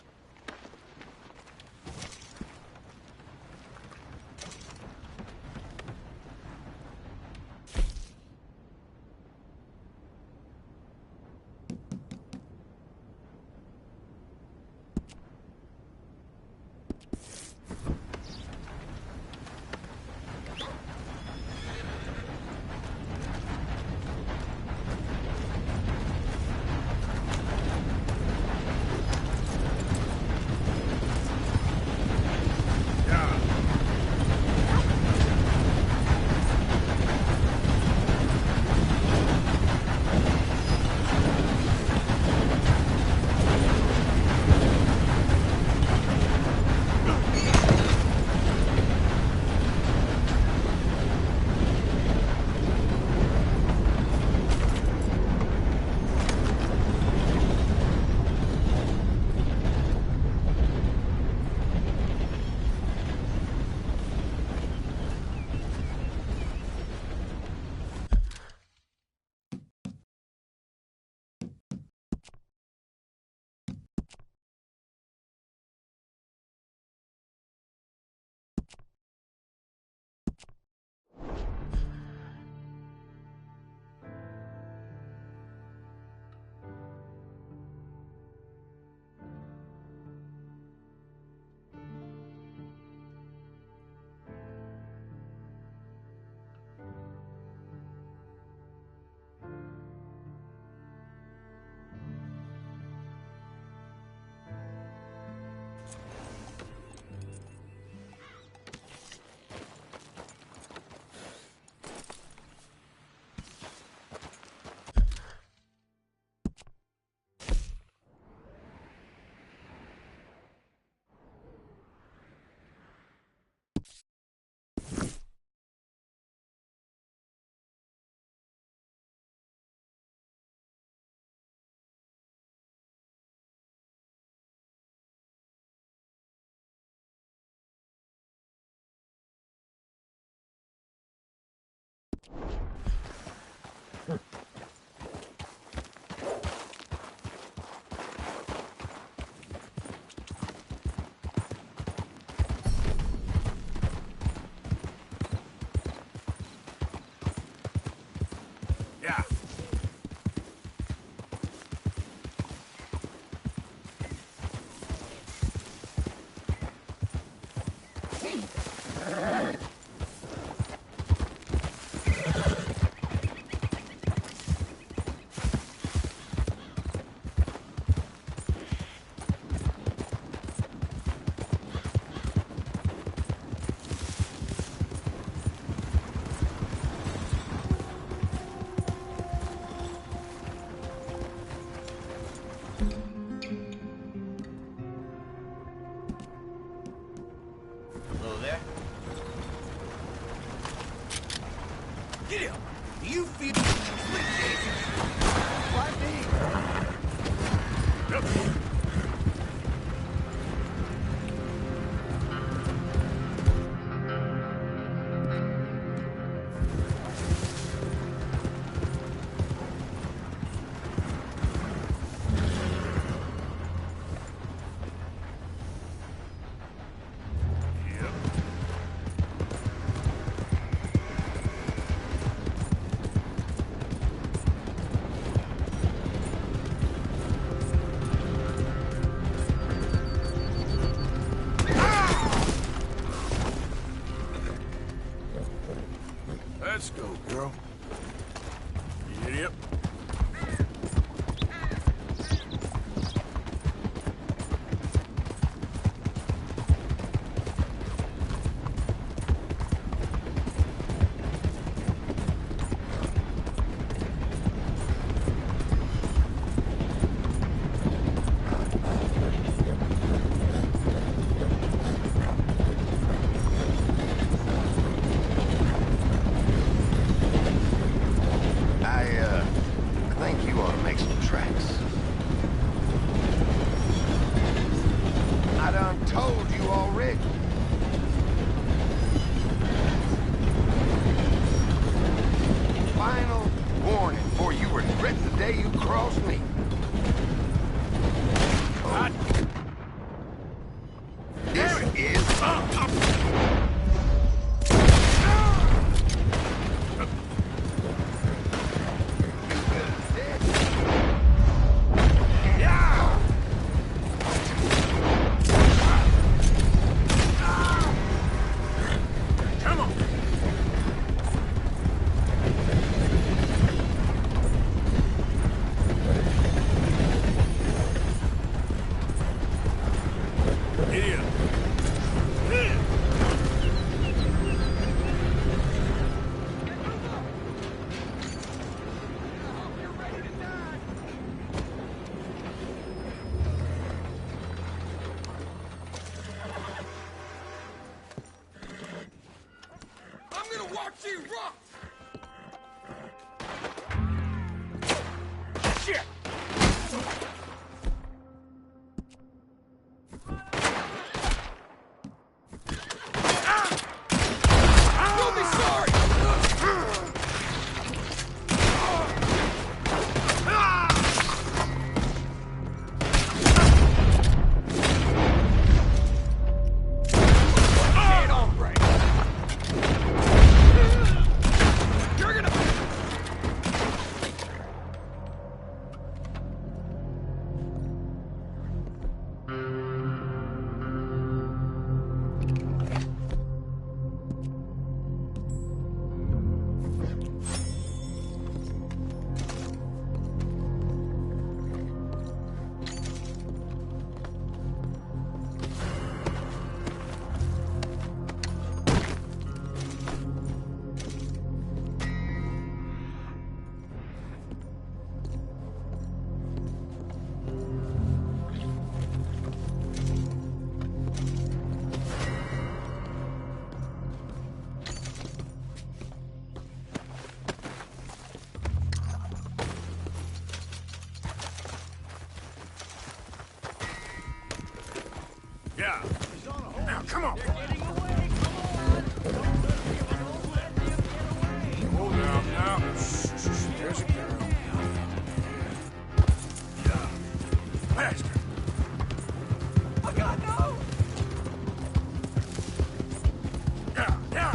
Let's go, girl. Yep. Archie, rock! Shit! You'll be sorry! Get on, Frank! You're gonna... Yeah. Now, come on. Hold down now. There's a girl. Yeah. Faster. Oh, God, no! Yeah, yeah.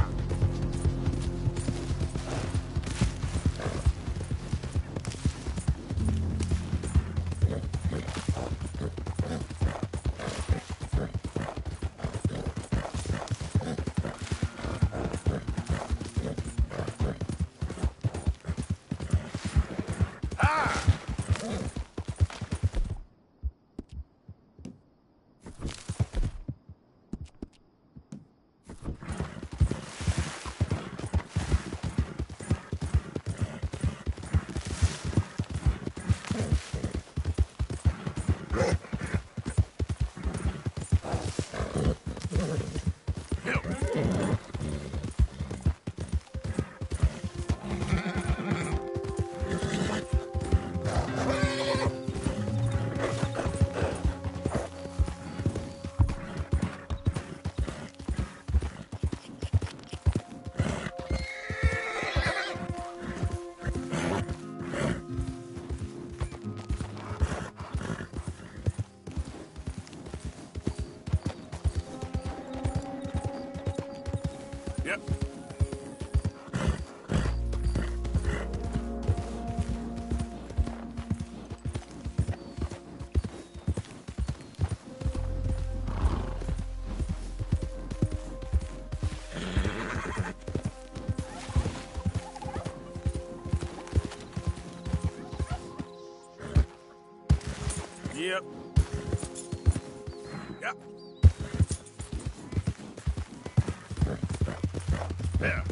Yep. Yep. Yep. There.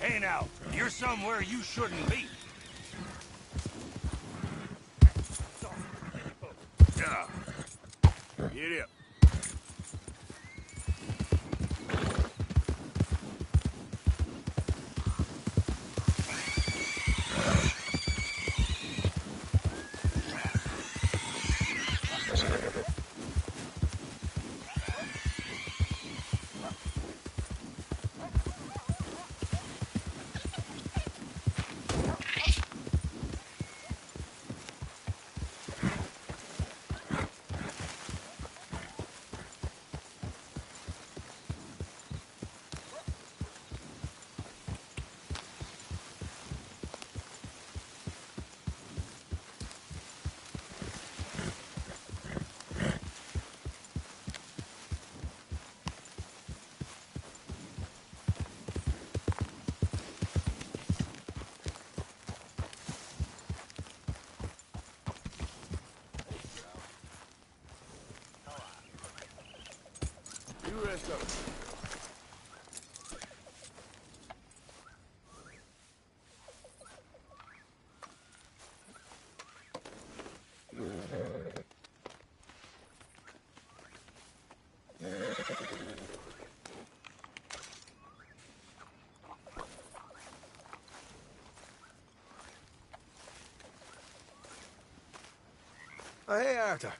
Hey, now, you're somewhere you shouldn't be. Yeah. Get up. You rest up. Oh, hey, Arthur.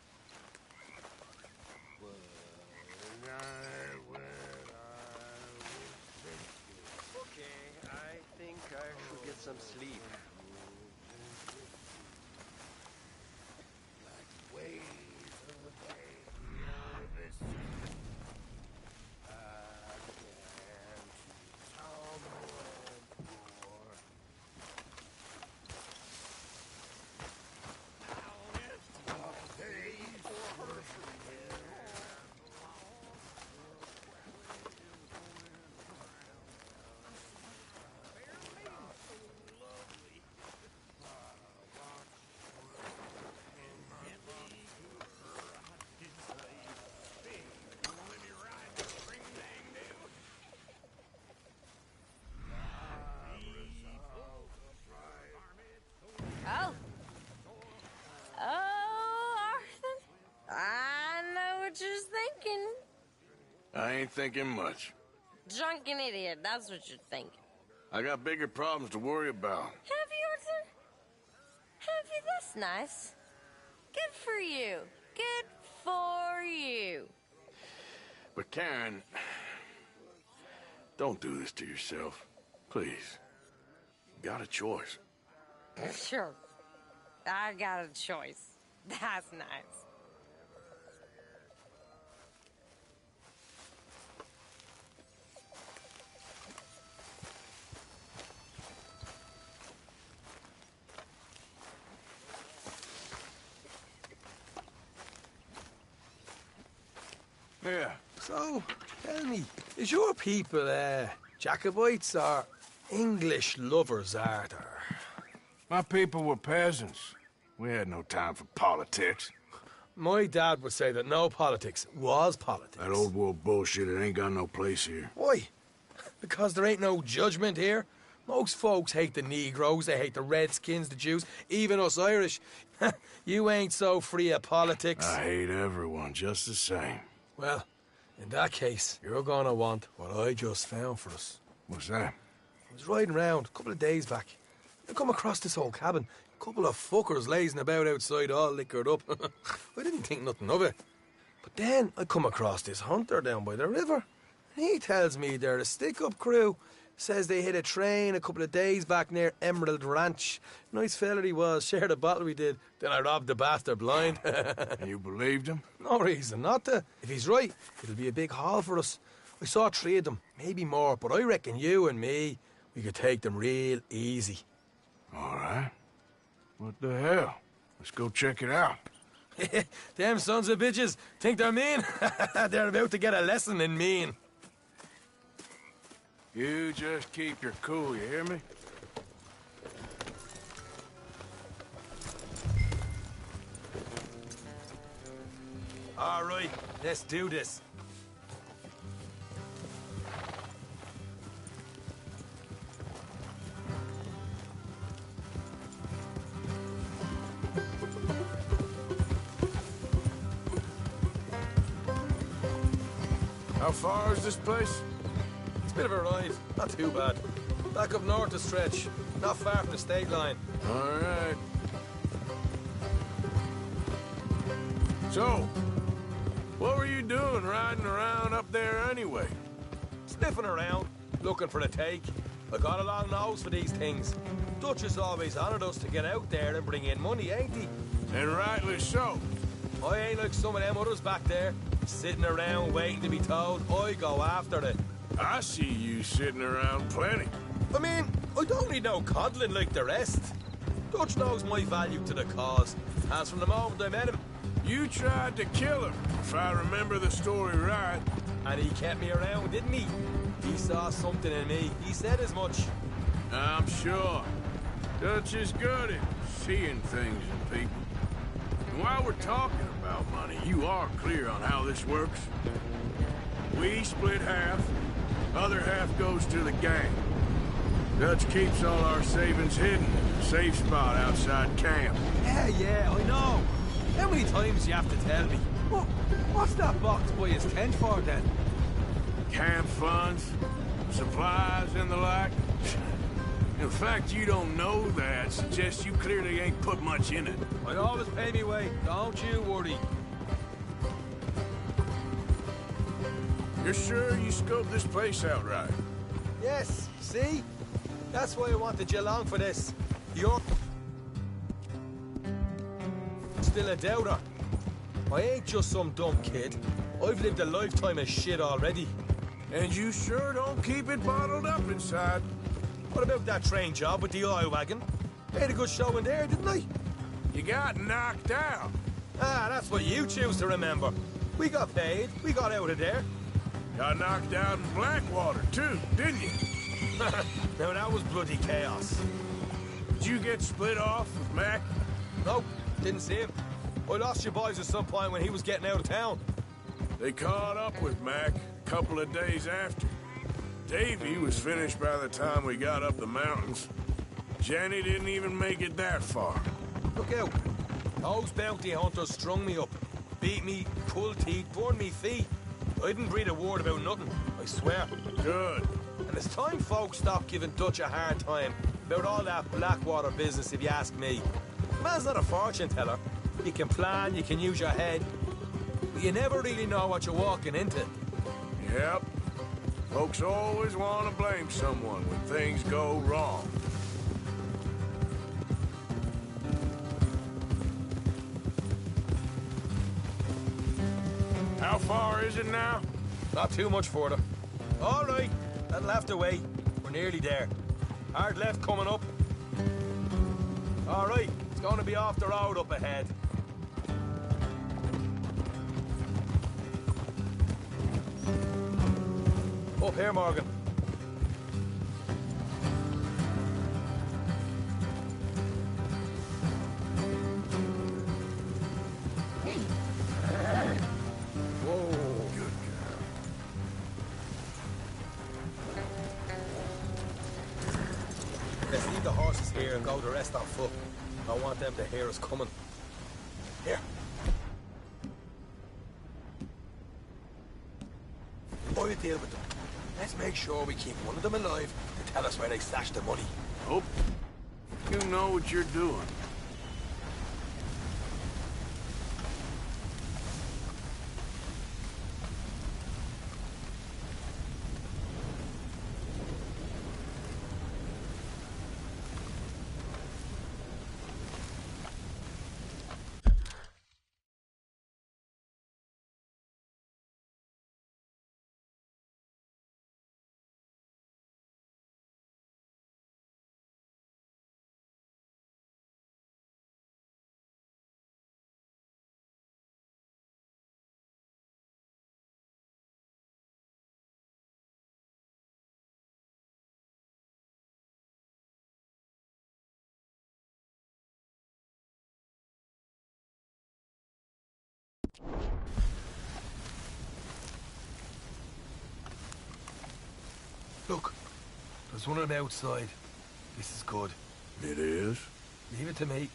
Okay, I think I should get some sleep. Oh. Oh, Arthur. I know what you're thinking. I ain't thinking much. Drunken idiot, that's what you're thinking. I got bigger problems to worry about. Have you, Arthur? Have you? That's nice. Good for you. Good for you. But Karen, don't do this to yourself. Please. You got a choice. Sure. I got a choice. That's nice. Yeah. So, tell me, is your people, Jacobites or English lovers, Arthur? My people were peasants. We had no time for politics. My dad would say that no politics was politics. That old world bullshit, it ain't got no place here. Why? Because there ain't no judgment here. Most folks hate the Negroes, they hate the Redskins, the Jews, even us Irish. You ain't so free of politics. I hate everyone just the same. Well, in that case, you're gonna want what I just found for us. What's that? I was riding around a couple of days back. I come across this old cabin. A couple of fuckers lazing about outside all liquored up. I didn't think nothing of it. But then I come across this hunter down by the river. And he tells me they're a stick-up crew. Says they hit a train a couple of days back near Emerald Ranch. Nice fella he was, shared a bottle we did. Then I robbed the bastard blind. You believed him? No reason not to. If he's right, it'll be a big haul for us. I saw 3 of them, maybe more, but I reckon you and me, we could take them real easy. All right. What the hell? Let's go check it out. Them sons of bitches think they're mean. They're about to get a lesson in mean. You just keep your cool, you hear me? All right, let's do this. How far is this place? It's a bit of a ride, not too bad. Back up north a stretch, not far from the state line. All right. So, what were you doing riding around up there anyway? Sniffing around, looking for a take. I got a long nose for these things. Dutch has always honoured us to get out there and bring in money, ain't he? And rightly so. I ain't like some of them others back there, sitting around waiting to be told. I go after it. I see you sitting around plenty. I mean, I don't need no coddling like the rest. Dutch knows my value to the cause, as from the moment I met him. You tried to kill him, if I remember the story right. And he kept me around, didn't he? He saw something in me. He said as much. I'm sure. Dutch is good at seeing things in people. And while we're talking about money, you are clear on how this works? We split half, other half goes to the gang. Dutch keeps all our savings hidden in a safe spot outside camp. Yeah, I know. How many times do you have to tell me? What's that box by his tent for, then? Camp funds, supplies, and the like. The fact you don't know that suggests you clearly ain't put much in it. I always pay me way. Don't you worry. You're sure you scoped this place out right? Yes, see? That's why I wanted you along for this. You're still a doubter. I ain't just some dumb kid. I've lived a lifetime of shit already. And you sure don't keep it bottled up inside. What about that train job with the oil wagon? I had a good show in there, didn't I? You got knocked out. Ah, that's what you choose to remember. We got paid. We got out of there. Got knocked out in Blackwater, too, didn't you? Now, that was bloody chaos. Did you get split off with Mac? No, didn't see him. I lost your boys at some point when he was getting out of town. They caught up with Mac a couple of days after. Davy was finished by the time we got up the mountains. Jenny didn't even make it that far. Look out. Those bounty hunters strung me up. Beat me, pulled teeth, burned me feet. I didn't breathe a word about nothing, I swear. Good. And it's time folks stop giving Dutch a hard time about all that Blackwater business, if you ask me. The man's not a fortune teller. You can plan, you can use your head, but you never really know what you're walking into. Yep. Folks always want to blame someone when things go wrong. How far is it now? Not too much further. All right, that'll have to wait. We're nearly there. Hard left coming up. All right, it's going to be off the road up ahead. Up here, Morgan. Let's leave the horses here and go the rest on foot. I want them to hear us coming. Here. I'll deal with them. Let's make sure we keep one of them alive to tell us where they stashed the money. Hope you know what you're doing. Look, there's one on the outside. This is good. It is? Leave it to me.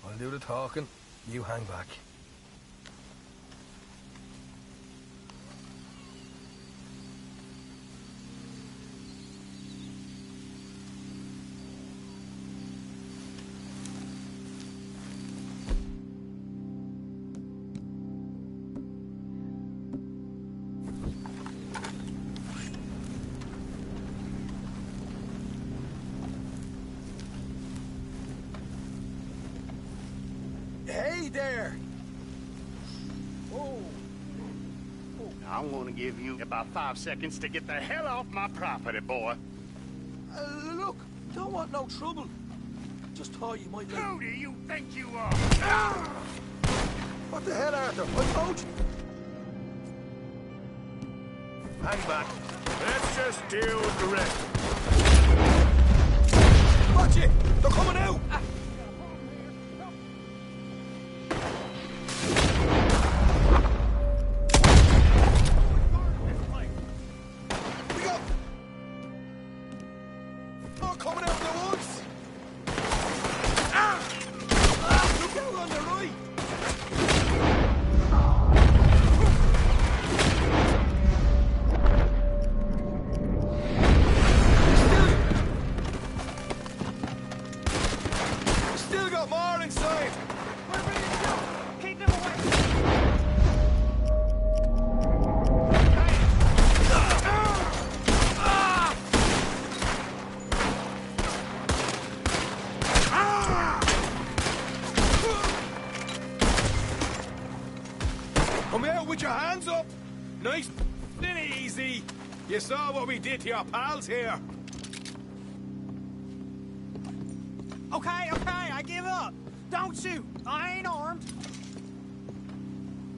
I'll do the talking. You hang back. Hey there! I'm gonna give you about 5 seconds to get the hell off my property, boy. Look, don't want no trouble. Just thought you might like... Who do you think you are? What the hell, Arthur? I told you. Hang back. Let's just deal with the rest. Watch it! They're coming out! Come out with your hands up! Nice and easy. You saw what we did to your pals here. Okay, I give up. Don't shoot. I ain't armed.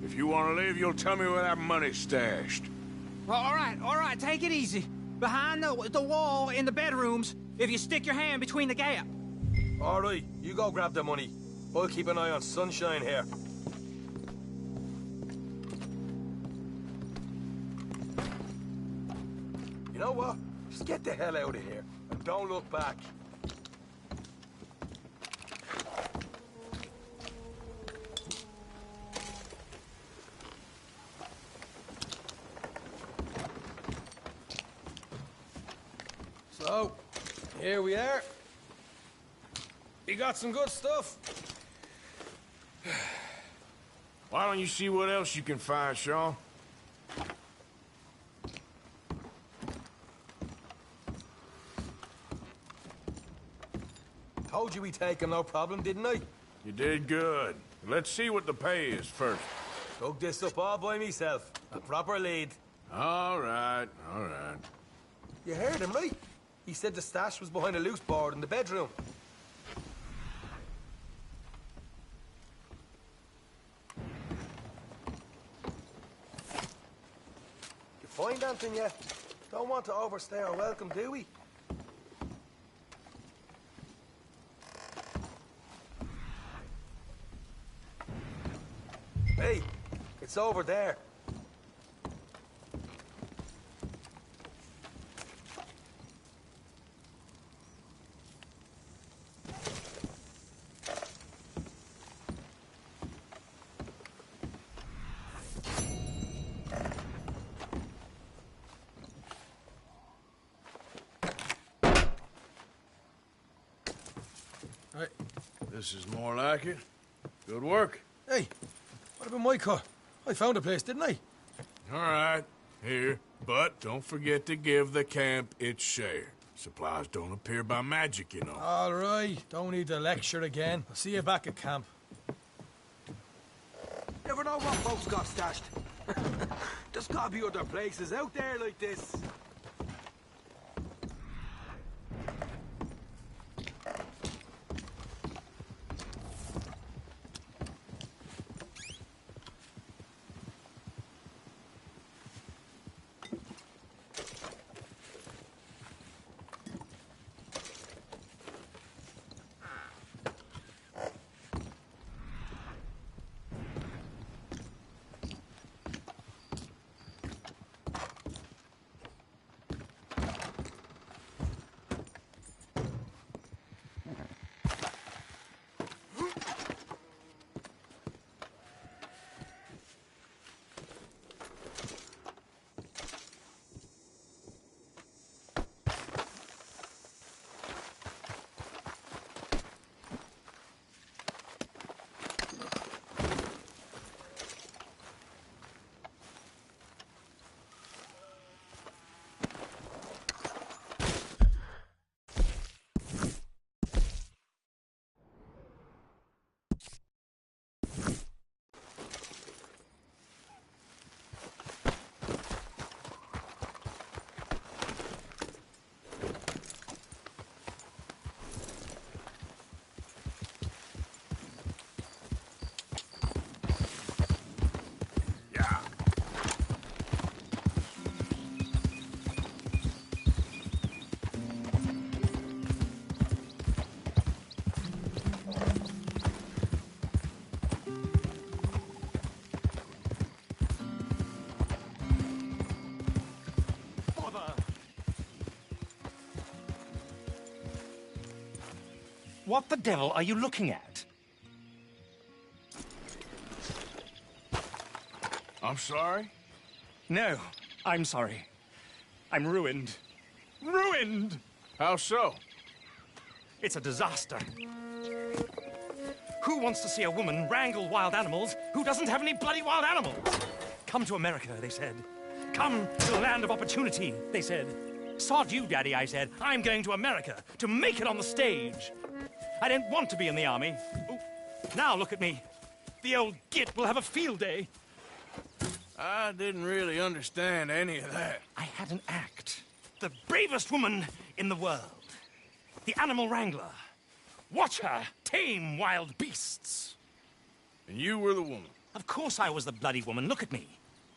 If you want to leave, you'll tell me where that money's stashed. Well, all right, take it easy. Behind the wall in the bedrooms, if you stick your hand between the gap. All right, you go grab the money. I'll keep an eye on Sunshine here. You know what? Just get the hell out of here, and don't look back. So, here we are. We got some good stuff. Why don't you see what else you can find, Sean? Told you we'd take him, no problem, didn't I? You did good. Let's see what the pay is first. Dug this up all by myself. A proper lead. All right, all right. You heard him, right? He said the stash was behind a loose board in the bedroom. You find anything yet? Don't want to overstay our welcome, do we? Hey, it's over there. Right. This is more like it. Good work. Hey, what about my car? I found a place, didn't I? All right, here. But don't forget to give the camp its share. Supplies don't appear by magic, you know. All right, don't need to lecture again. I'll see you back at camp. Never know what folks got stashed. There's gotta be other places out there like this. What the devil are you looking at? I'm sorry? No, I'm sorry. I'm ruined. Ruined! How so? It's a disaster. Who wants to see a woman wrangle wild animals who doesn't have any bloody wild animals? Come to America, they said. Come to the land of opportunity, they said. Sod you, Daddy, I said. I'm going to America to make it on the stage. I didn't want to be in the army. Ooh. Now look at me. The old git will have a field day. I didn't really understand any of that. I had an act. The bravest woman in the world. The animal wrangler. Watch her tame wild beasts. And you were the woman? Of course I was the bloody woman. Look at me.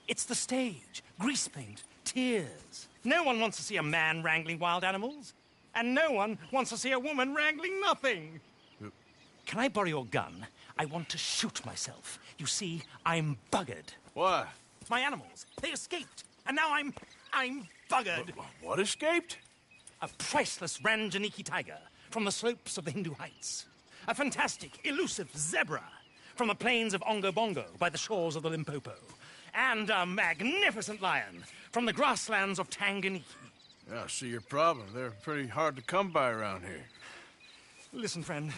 It's the stage. Grease paint. Tears. No one wants to see a man wrangling wild animals. And no one wants to see a woman wrangling nothing. Can I borrow your gun? I want to shoot myself. You see, I'm buggered. Why? My animals. They escaped. And now I'm buggered. What escaped? A priceless Ranjaniki tiger from the slopes of the Hindu Heights. A fantastic, elusive zebra from the plains of Ongo Bongo by the shores of the Limpopo. And a magnificent lion from the grasslands of Tanganyika. Yeah, I see your problem. They're pretty hard to come by around here. Listen, friend.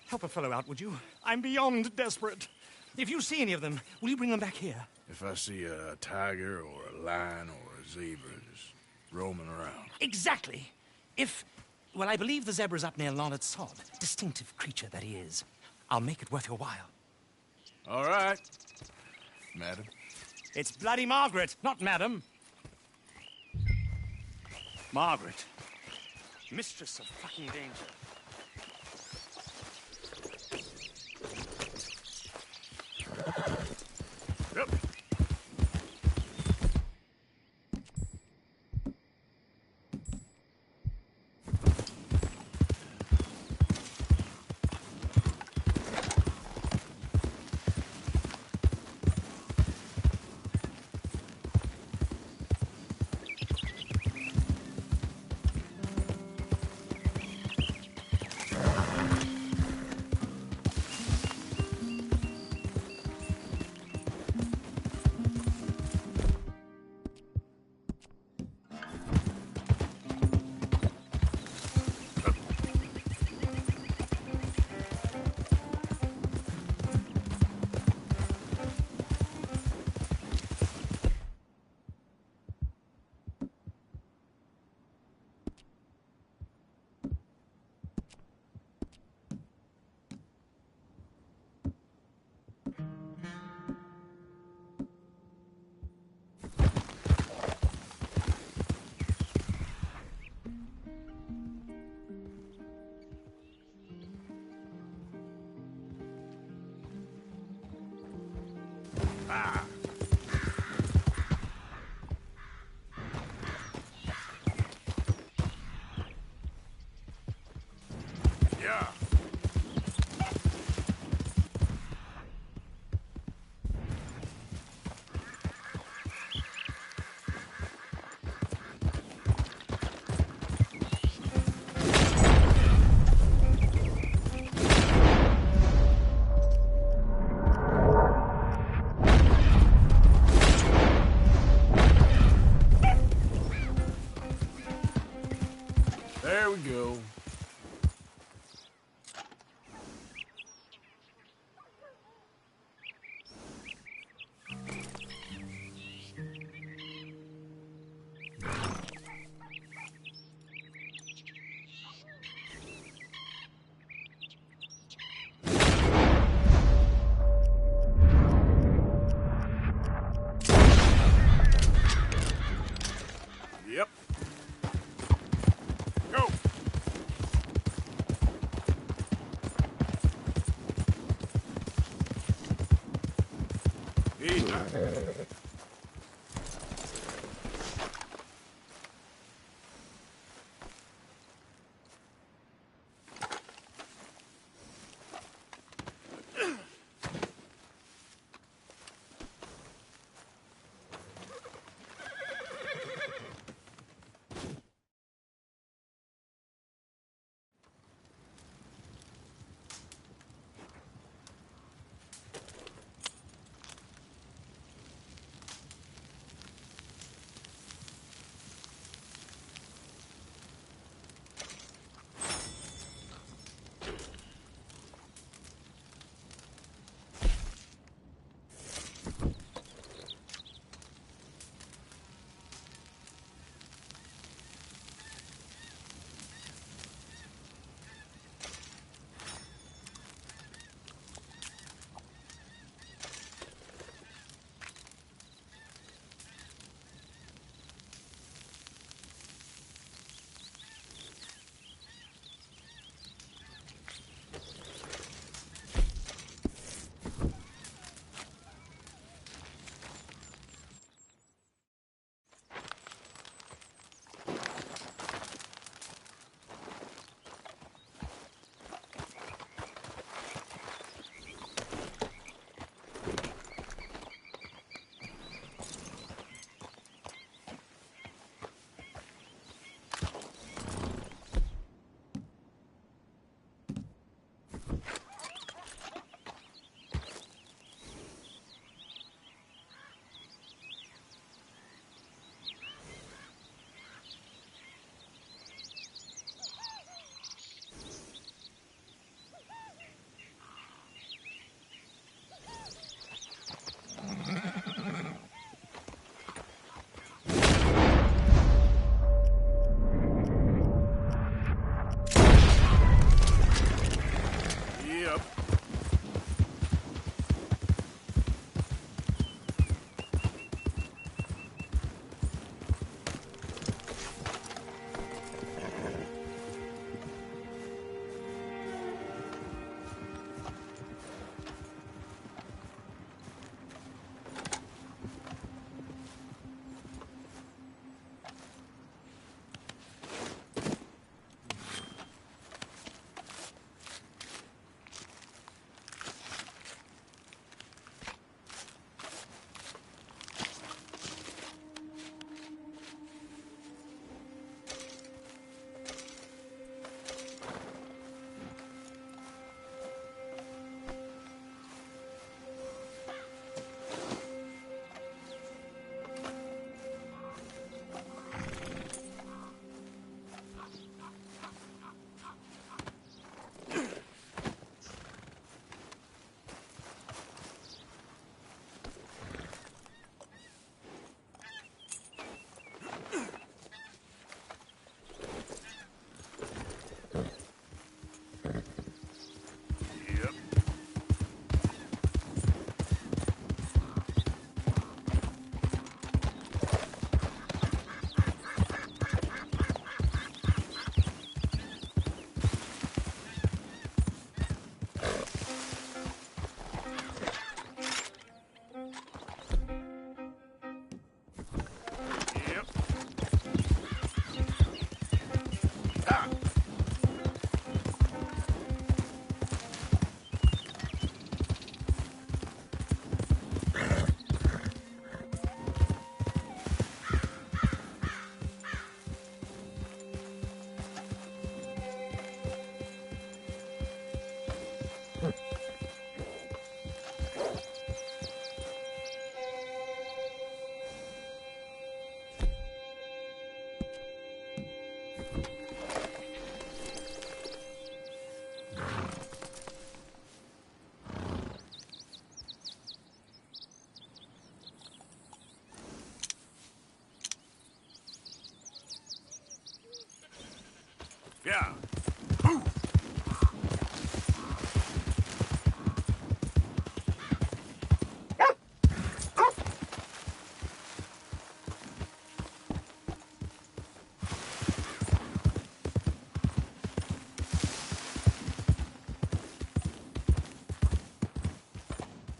Help a fellow out, would you? I'm beyond desperate. If you see any of them, will you bring them back here? If I see a tiger or a lion or a zebra just roaming around. Exactly. Well, I believe the zebra's up near Larned Sod. Distinctive creature that he is. I'll make it worth your while. All right, madam. It's bloody Margaret, not madam. Margaret. Mistress of fucking danger. Yep. Ah. Yeah. There we go. Yep. Go. Easy.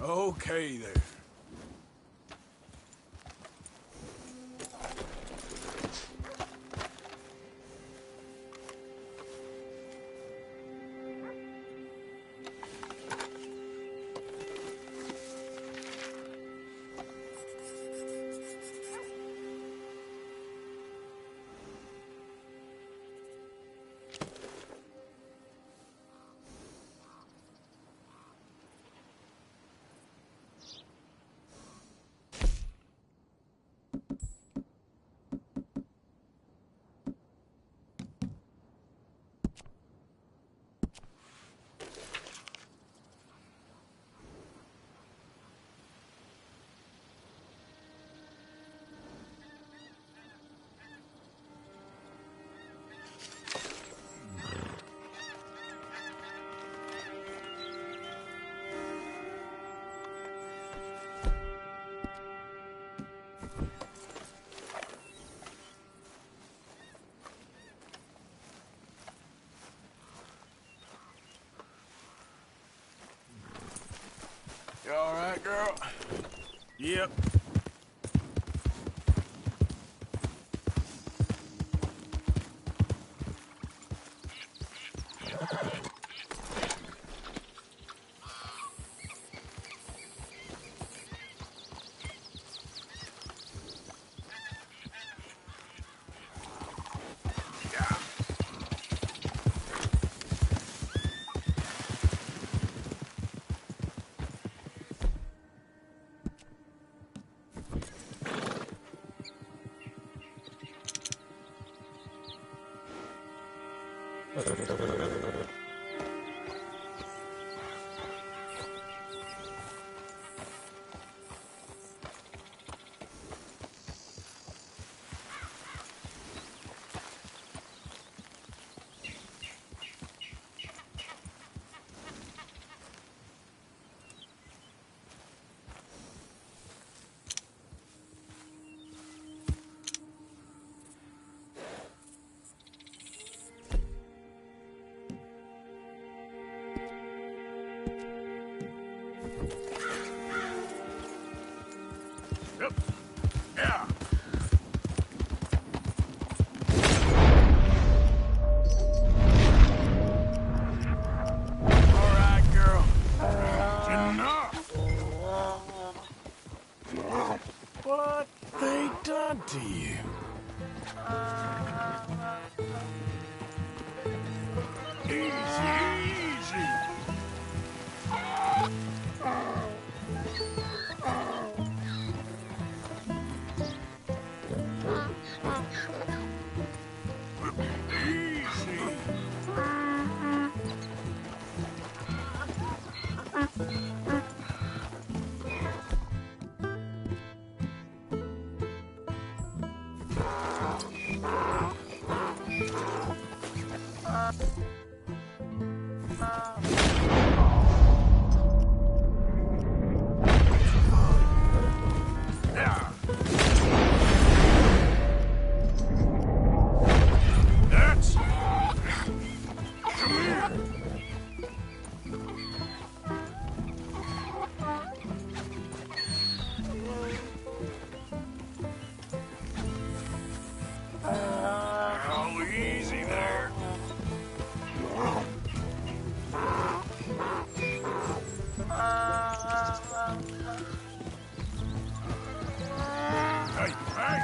Okay, there. You all right, girl? Yep. Yep. Yeah. All right, girl. Enough. What they done to you? Easy, easy. That's... Come here. Oh, easy there. Hey, hey.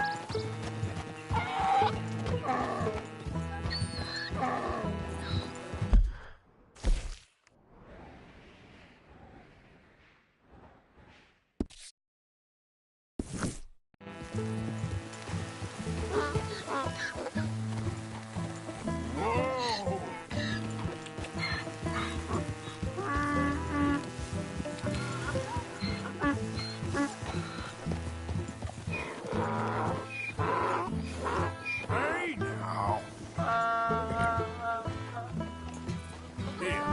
Whoa. Hey, now. Here.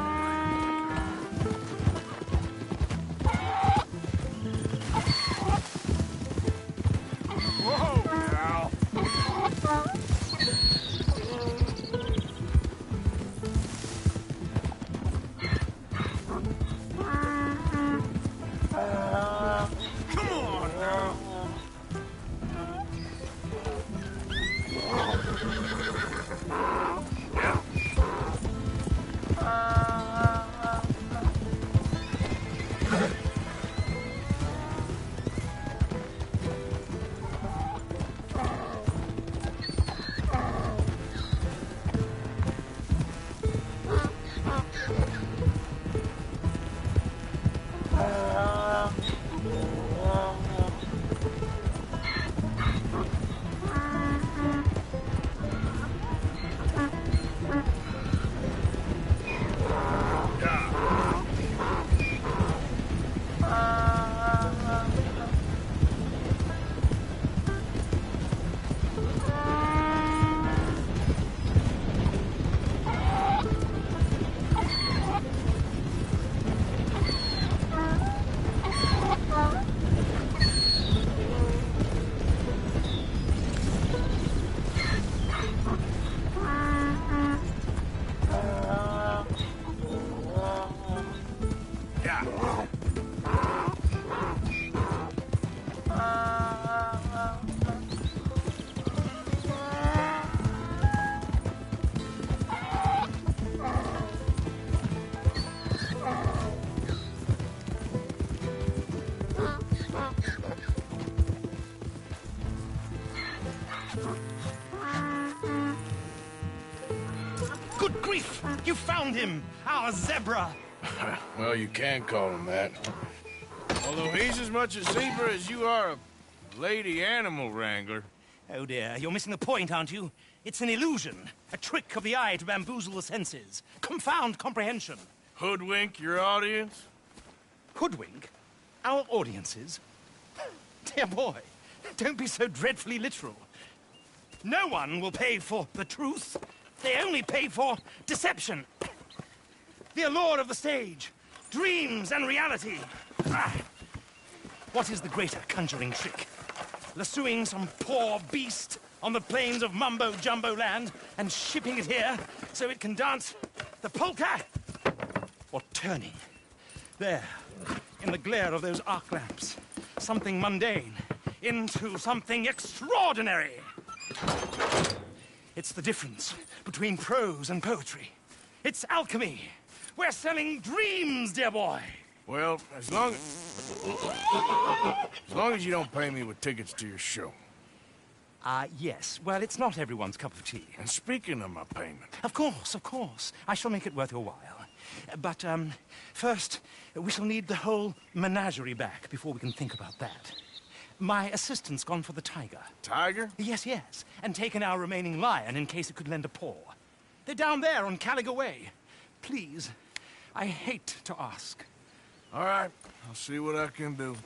safe! You found him! Our zebra! Well, you can call him that. Although he's as much a zebra as you are a lady animal wrangler. Oh dear, you're missing the point, aren't you? It's an illusion. A trick of the eye to bamboozle the senses. Confound comprehension. Hoodwink your audience? Hoodwink? Our audiences? Dear boy, don't be so dreadfully literal. No one will pay for the truth. They only pay for deception. The allure of the stage, dreams and reality. What is the greater conjuring trick? Lassoing some poor beast on the plains of mumbo-jumbo land and shipping it here so it can dance the polka? Or turning, there, in the glare of those arc lamps, something mundane into something extraordinary? It's the difference between prose and poetry. It's alchemy. We're selling dreams, dear boy. Well, as long as you don't pay me with tickets to your show. Yes. Well, it's not everyone's cup of tea. And speaking of my payment... Of course, of course. I shall make it worth your while. But, first, we shall need the whole menagerie back before we can think about that. My assistant's gone for the tiger. Tiger? Yes, yes. And taken our remaining lion in case it could lend a paw. They're down there on Caliga Way. Please, I hate to ask. All right, I'll see what I can do.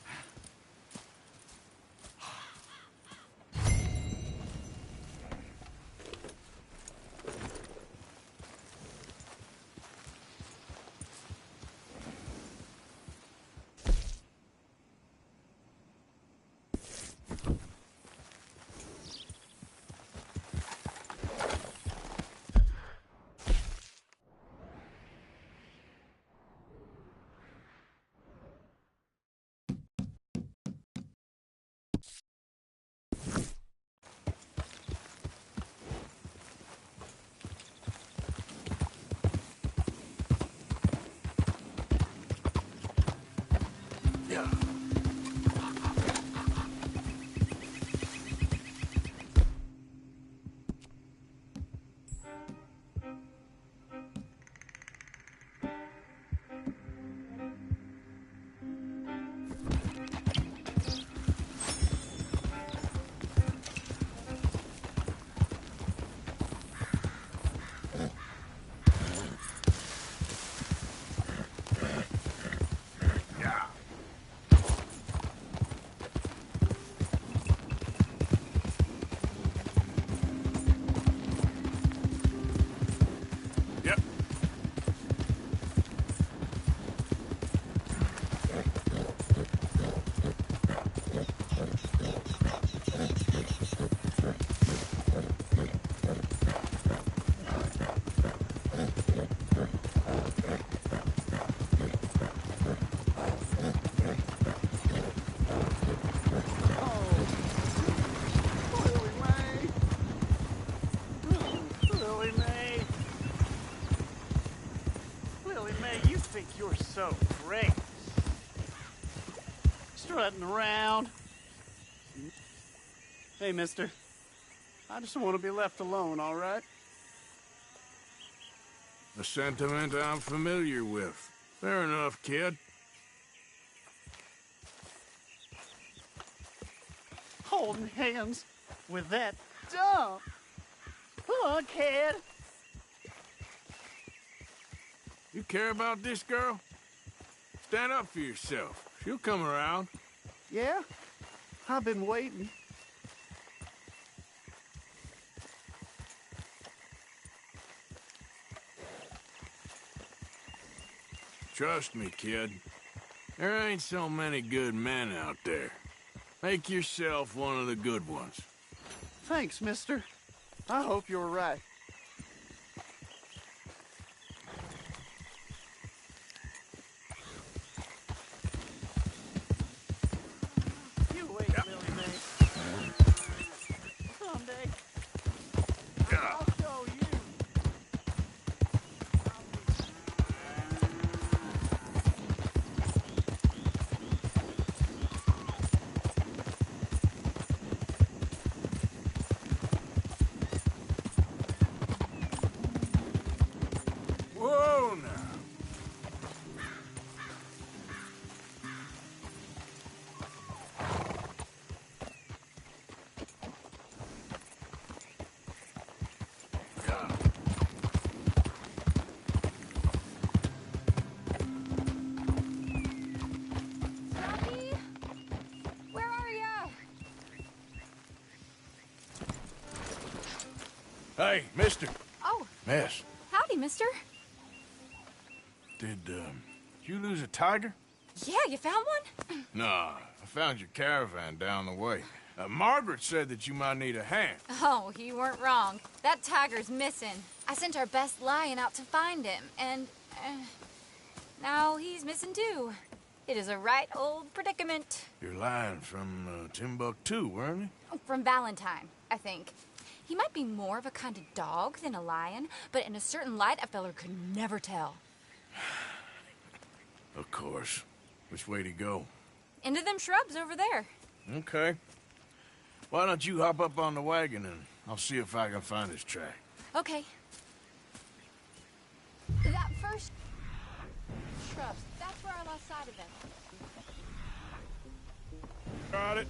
You're so great. Strutting around. Hey, mister. I just want to be left alone, all right? A sentiment I'm familiar with. Fair enough, kid. Holding hands with that dumb fuckhead. You care about this girl? Stand up for yourself. She'll come around. Yeah? I've been waiting. Trust me, kid. There ain't so many good men out there. Make yourself one of the good ones. Thanks, mister. I hope you're right. Hey, mister. Oh. Miss. Howdy, mister. Did you lose a tiger? Yeah, you found one? Nah, I found your caravan down the way. Margaret said that you might need a hand. Oh, you weren't wrong. That tiger's missing. I sent our best lion out to find him, and now he's missing too. It is a right old predicament. Your lion from Timbuktu, weren't he? From Valentine, I think. He might be more of a kind of dog than a lion, but in a certain light, a feller could never tell. Of course. Which way to go? Into them shrubs over there. Okay. Why don't you hop up on the wagon and I'll see if I can find his track. Okay. That first shrubs, that's where I lost sight of him. Got it.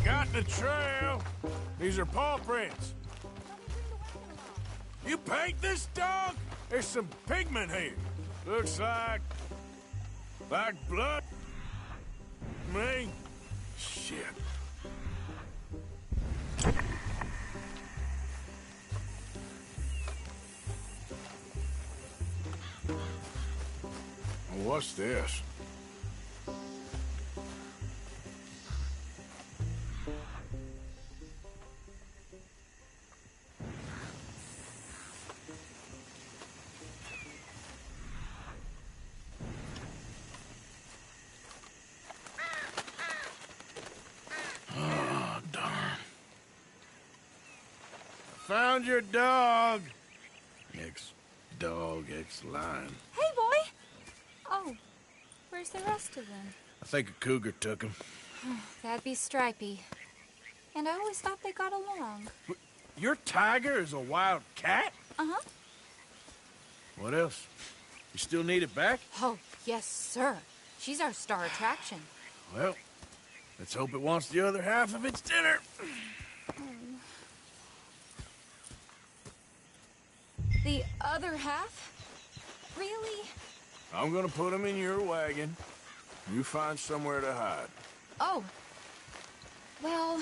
Got the trail. These are paw prints. You paint this dog? There's some pigment here. Looks like blood. Me? Shit. What's this? Found your dog. Ex-dog, ex-lion. Hey, boy! Oh, where's the rest of them? I think a cougar took him. That'd be Stripey. And I always thought they got along. Your tiger is a wild cat? Uh-huh. What else? You still need it back? Oh, yes, sir. She's our star attraction. Well, let's hope it wants the other half of its dinner. The other half? Really? I'm gonna put him in your wagon. You find somewhere to hide. Oh. Well,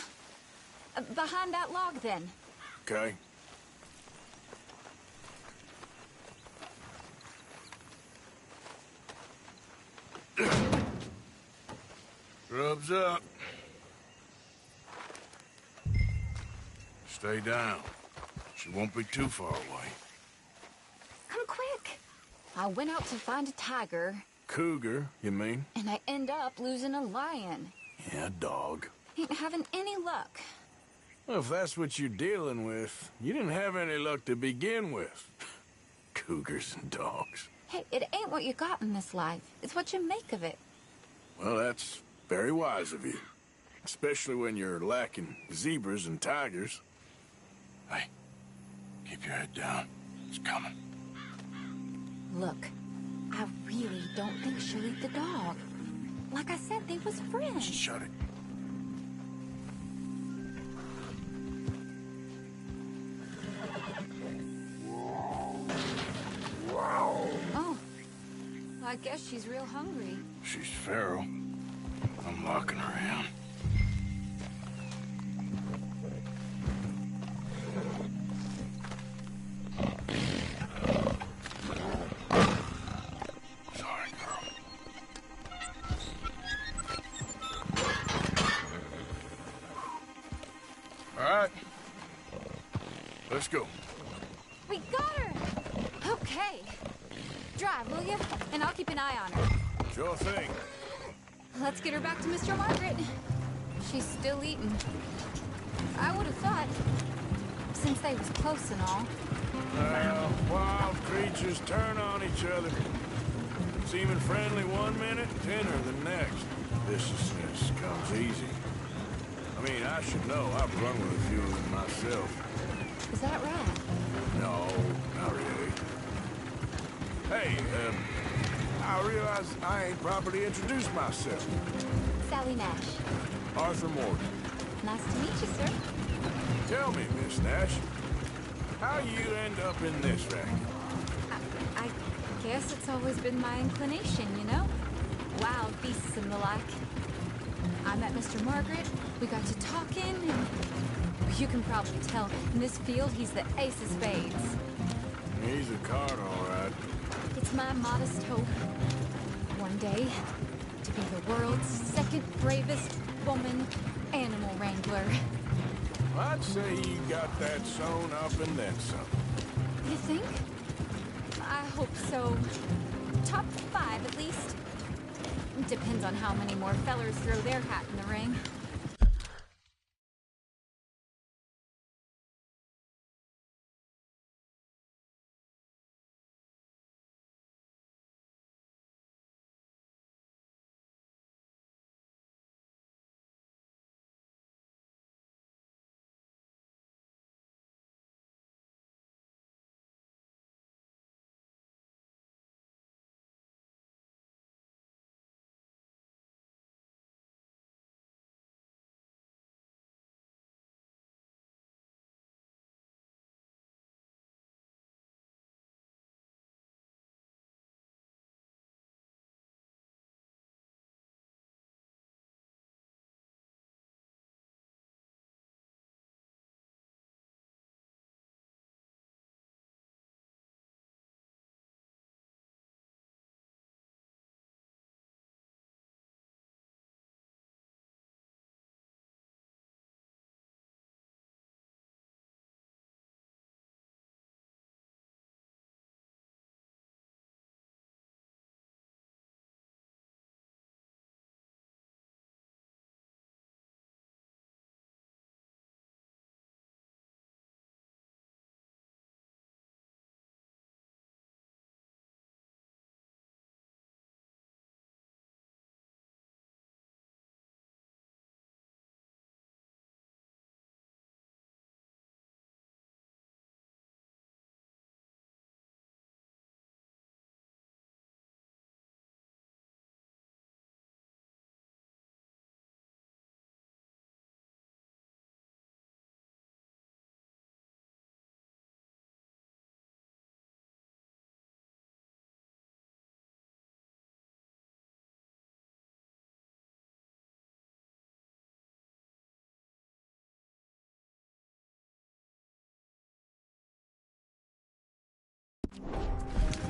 behind that log, then. Okay. Rubs up. Stay down. She won't be too far away. Come quick. I went out to find a tiger. Cougar, you mean? And I end up losing a lion. Yeah, dog. Ain't having any luck. Well, if that's what you're dealing with, you didn't have any luck to begin with. Cougars and dogs. Hey, it ain't what you got in this life. It's what you make of it. Well, that's very wise of you. Especially when you're lacking zebras and tigers. Hey, keep your head down. It's coming. Look, I really don't think she'll eat the dog. Like I said, they was friends. Shut it. Oh, I guess she's real hungry. She's feral. I'm locking her in. Let's go. We got her! Okay. Drive, will you? And I'll keep an eye on her. Sure thing. Let's get her back to Mr. Margaret. She's still eating. I would have thought, since they was close and all. Wild creatures turn on each other. Seeming friendly one minute, tender the next. Viciousness comes easy. I mean, I should know. I've run with a few of them myself. Is that right? No, not really. Hey, I realize I ain't properly introduced myself. Sally Nash. Arthur Morgan. Nice to meet you, sir. Tell me, Miss Nash, how you end up in this racket? I guess it's always been my inclination, you know? Wild beasts and the like. I met Mr. Margaret, we got to talking, and you can probably tell, in this field, he's the ace of spades. He's a card, all right. It's my modest hope, one day, to be the world's second bravest woman animal wrangler. I'd say you got that sewn up and then some. You think? I hope so. Top 5, at least. Depends on how many more fellers throw their hat in the ring.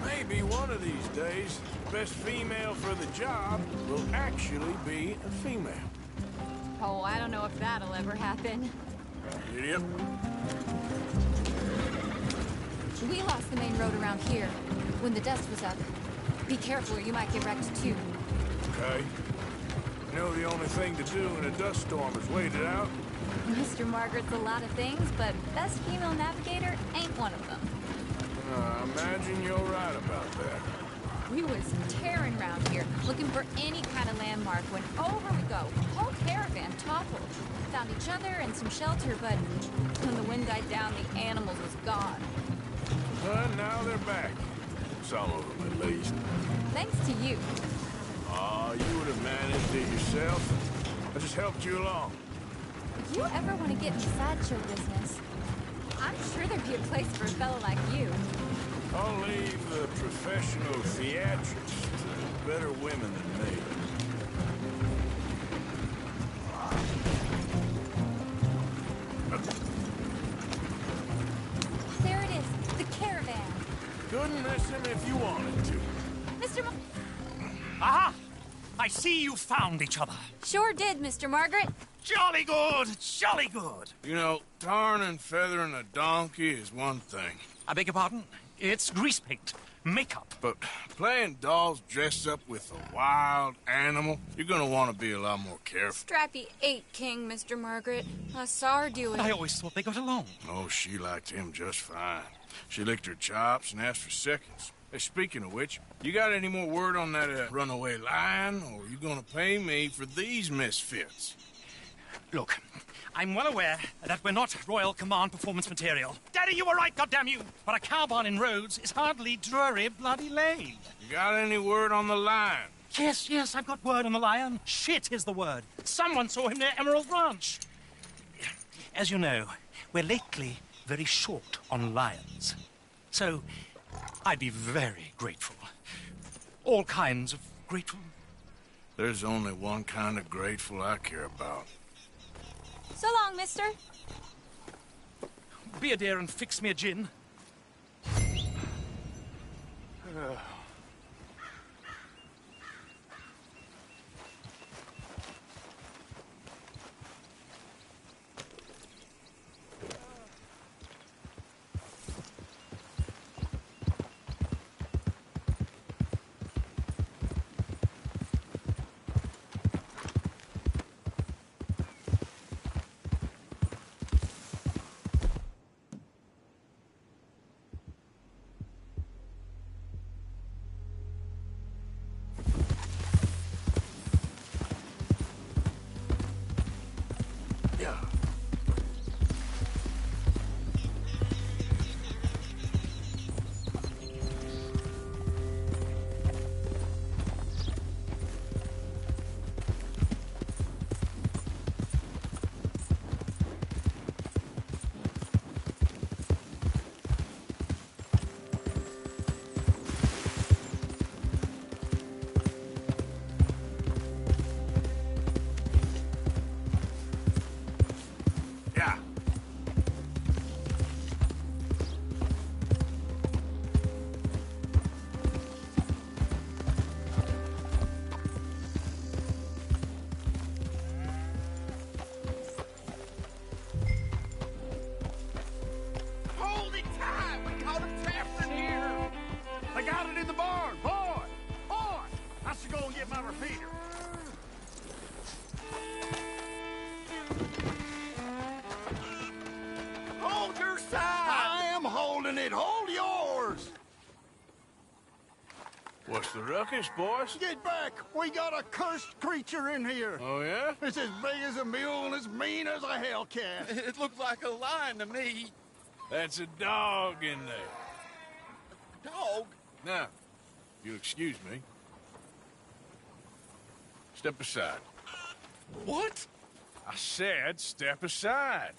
Maybe one of these days, the best female for the job will actually be a female. Oh, I don't know if that'll ever happen. Idiot. We lost the main road around here when the dust was up. Be careful or you might get wrecked too. Okay. You know the only thing to do in a dust storm is wait it out? Mr. Margaret's a lot of things, but best female navigator ain't one of them. I imagine you're right about that. We was tearing around here, looking for any kind of landmark when over we go. Whole caravan toppled. Found each other and some shelter, but when the wind died down, the animals was gone. But now they're back. Some of them, at least. Thanks to you. You would have managed it yourself. I just helped you along. If you ever want to get in the sideshow business, I'm sure there'd be a place for a fellow like you. I'll leave the professional theatrics to better women than me. There it is, the caravan. Couldn't miss him if you wanted to. Mr. Aha! I see you found each other. Sure did, Mr. Margaret. Jolly good, jolly good. You know, tarring and feathering a donkey is one thing. I beg your pardon? It's grease paint, makeup. But playing dolls dressed up with a wild animal, you're gonna want to be a lot more careful. Strappy ate King, Mr. Margaret. I saw her do it. I always thought they got along. Oh, she liked him just fine. She licked her chops and asked for seconds. Hey, speaking of which, you got any more word on that runaway lion, or are you gonna pay me for these misfits? Look, I'm well aware that we're not Royal Command performance material. Daddy, you were right, goddamn you! But a cow barn in Rhodes is hardly Drury Bloody Lane. You got any word on the lion? Yes, I've got word on the lion. Shit is the word. Someone saw him near Emerald Ranch. As you know, we're lately very short on lions. So, I'd be very grateful. All kinds of grateful. There's only one kind of grateful I care about. So long, mister. Be a dear and fix me a gin. Hold yours! What's the ruckus, boys? Get back! We got a cursed creature in here! Oh, yeah? It's as big as a mule and as mean as a hellcat. It looked like a lion to me. That's a dog in there. Dog? Now, if you'll excuse me. Step aside. What? I said step aside.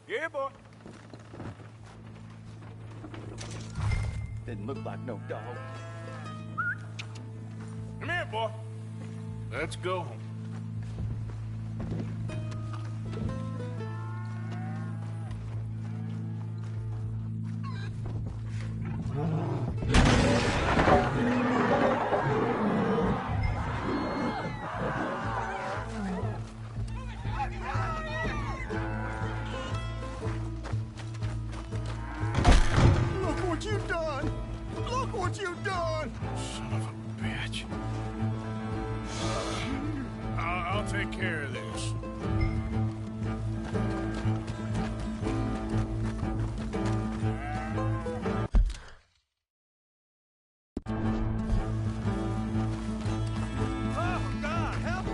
Yeah, boy. Didn't look like no dog. Come here, boy. Let's go home. Look what you've done! Look what you've done! Son of a bitch. I'll take care of this. Oh, God, help!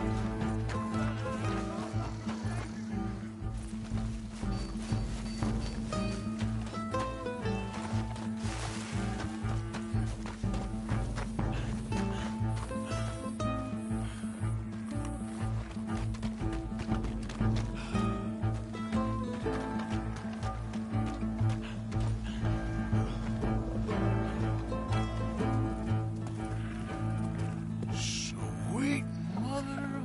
Sweet mother.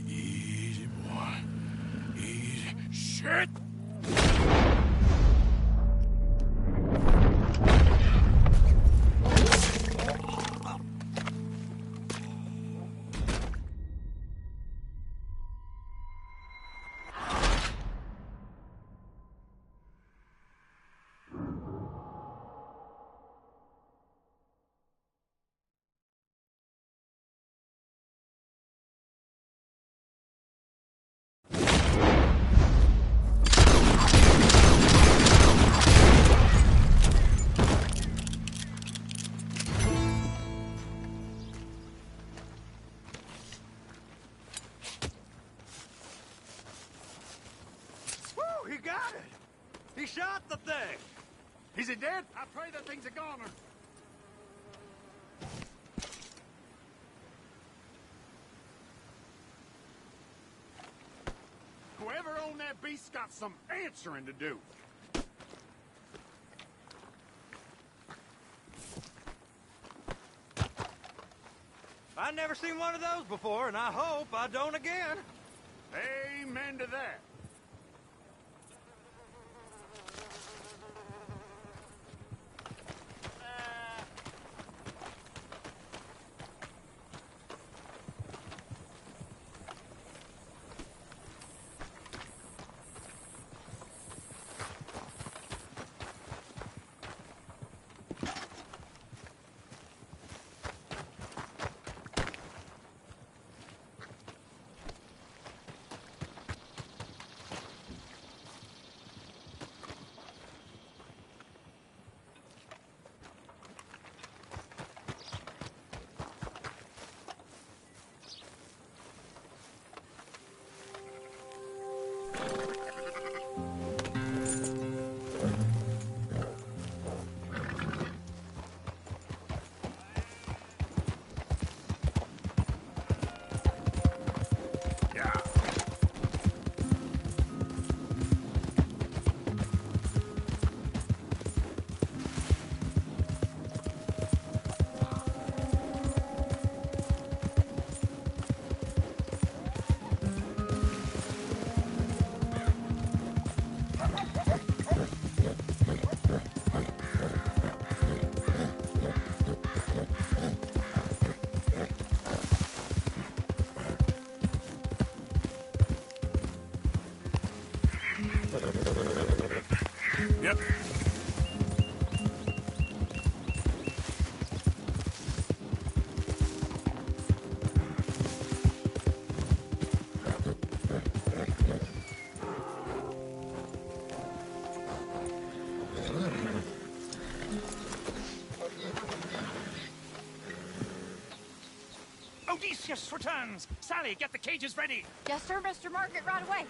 Easy, boy. Easy. Shit! got it! He shot the thing! Is he dead? I pray that thing's a goner. Whoever owned that beast's got some answering to do. I've never seen one of those before, and I hope I don't again. Amen to that. Yep. Odysseus returns! Sally, get the cages ready! Yes, sir, Mr. Margaret, right away.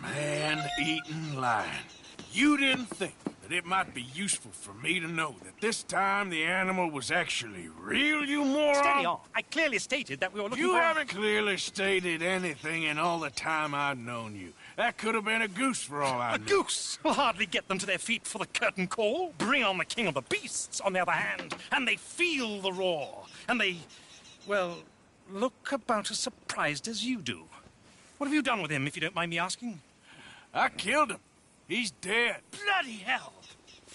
Man-eating lion. You didn't think that it might be useful for me to know that this time the animal was actually real, you moron? Steady on. I clearly stated that we were looking You for... haven't clearly stated anything in all the time I've known you. That could have been a goose for all I know. A goose will hardly get them to their feet for the curtain call. Bring on the king of the beasts, on the other hand, and they feel the roar. And they, well, look about as surprised as you do. What have you done with him, if you don't mind me asking? I killed him. He's dead. Bloody hell!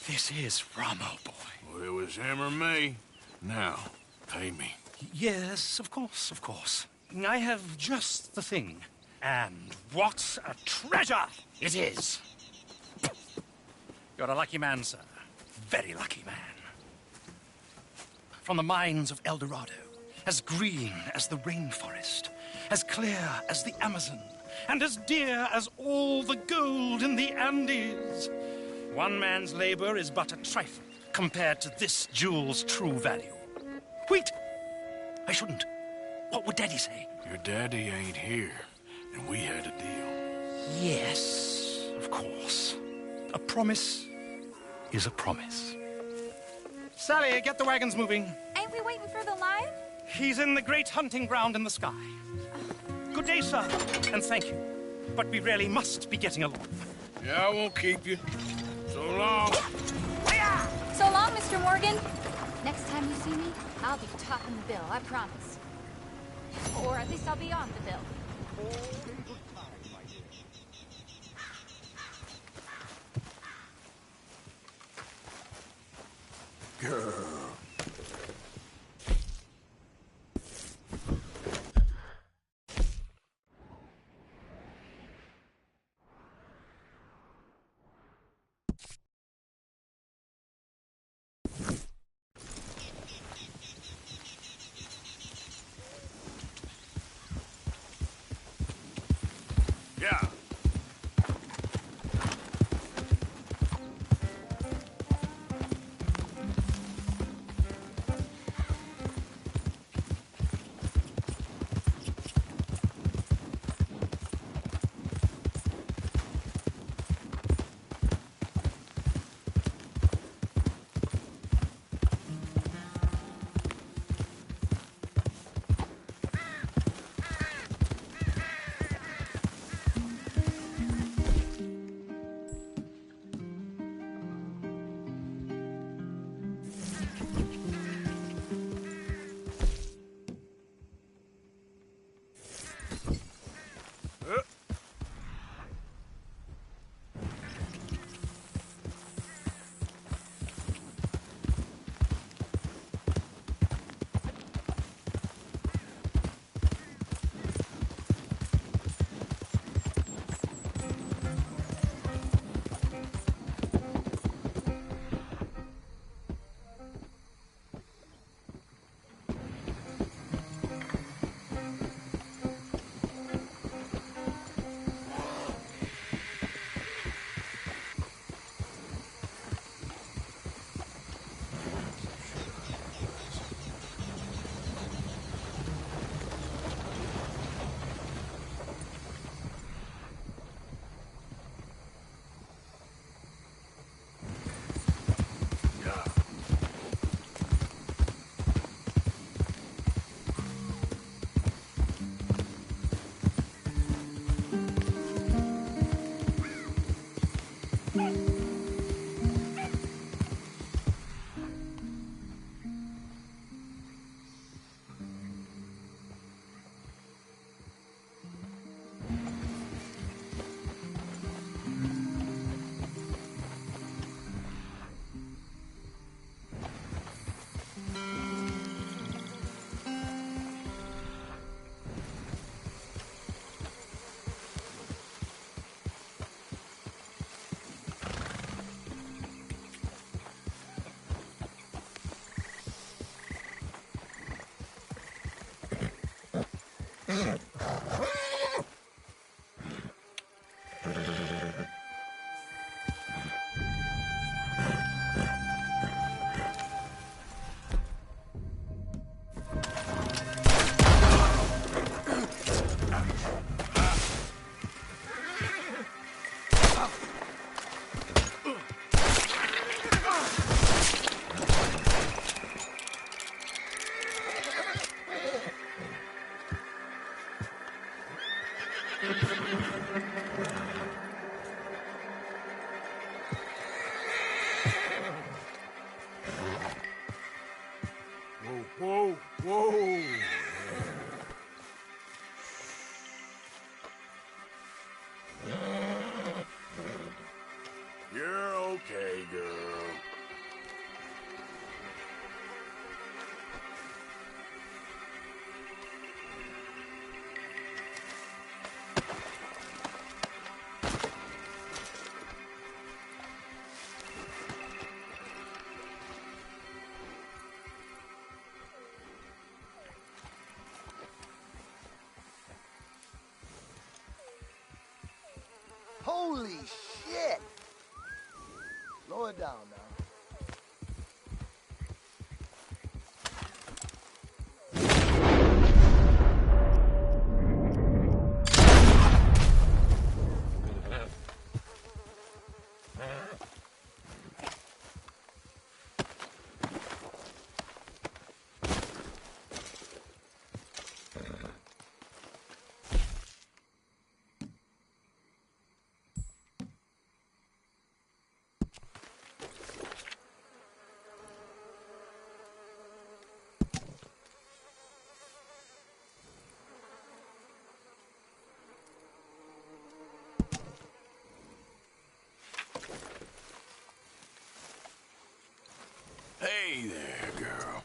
This is Ramo, boy. Well, it was him or me. Now, pay me. Yes, of course, of course. I have just the thing. And what a treasure it is! You're a lucky man, sir. Very lucky man. From the mines of El Dorado, as green as the rainforest, as clear as the Amazon, and as dear as all the gold in the Andes. One man's labor is but a trifle compared to this jewel's true value. Wait! I shouldn't. What would Daddy say? Your daddy ain't here, and we had a deal. Yes, of course. A promise is a promise. Sally, get the wagons moving. Ain't we waiting for the lion? He's in the great hunting ground in the sky. Good day, sir, and thank you. But we really must be getting along. Yeah, I won't keep you. So long. So long, Mr. Morgan. Next time you see me, I'll be topping the bill, I promise. Or at least I'll be on the bill. Girl. Yeah. Whoa, whoa. You're okay, girl. Holy shit! Slow it down now. Hey there, girl.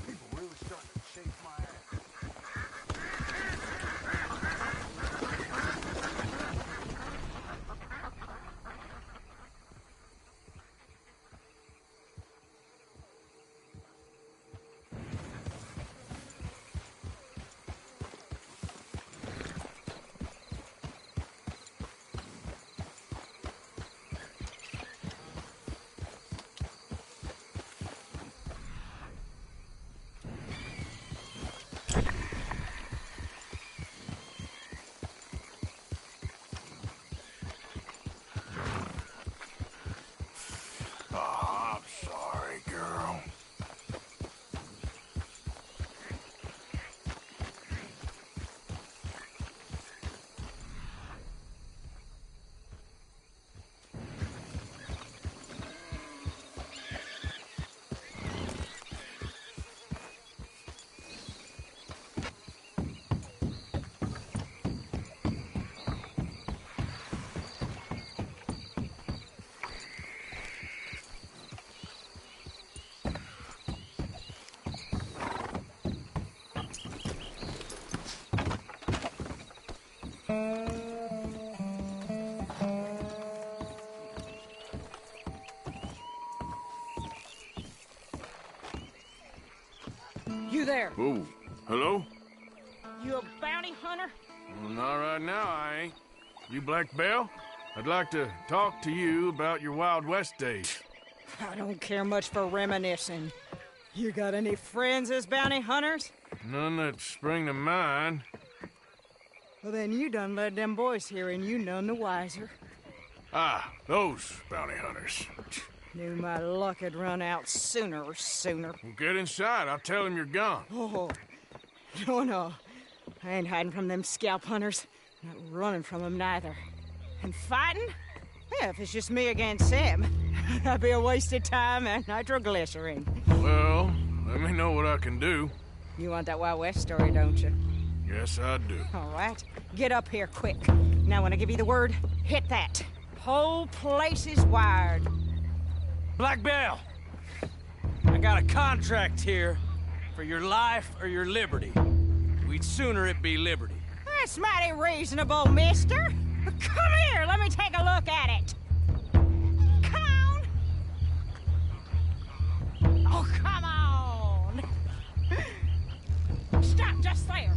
People really starting to chase my ass. Oh, I'm sorry, girl. You there? Whoa. Hello? You a bounty hunter? Well, not right now, I ain't. You Black Belle? I'd like to talk to you about your Wild West days. I don't care much for reminiscing. You got any friends as bounty hunters? None that spring to mind. Well, then you done led them boys here and you none the wiser. Ah, those bounty hunters. Knew my luck had run out sooner or sooner. Well, get inside. I'll tell them you're gone. Oh, no. I ain't hiding from them scalp hunters. Not running from them neither. And fighting? Yeah, if it's just me against them, that'd be a waste of time and nitroglycerin. Well, let me know what I can do. You want that Wild West story, don't you? Yes, I do. All right. Get up here quick. Now, when I give you the word, hit that. Whole place is wired. Black Belle, I got a contract here for your life or your liberty. We'd sooner it be liberty. That's mighty reasonable, mister. Come here, let me take a look at it. Come on. Oh, come on. Stop just there.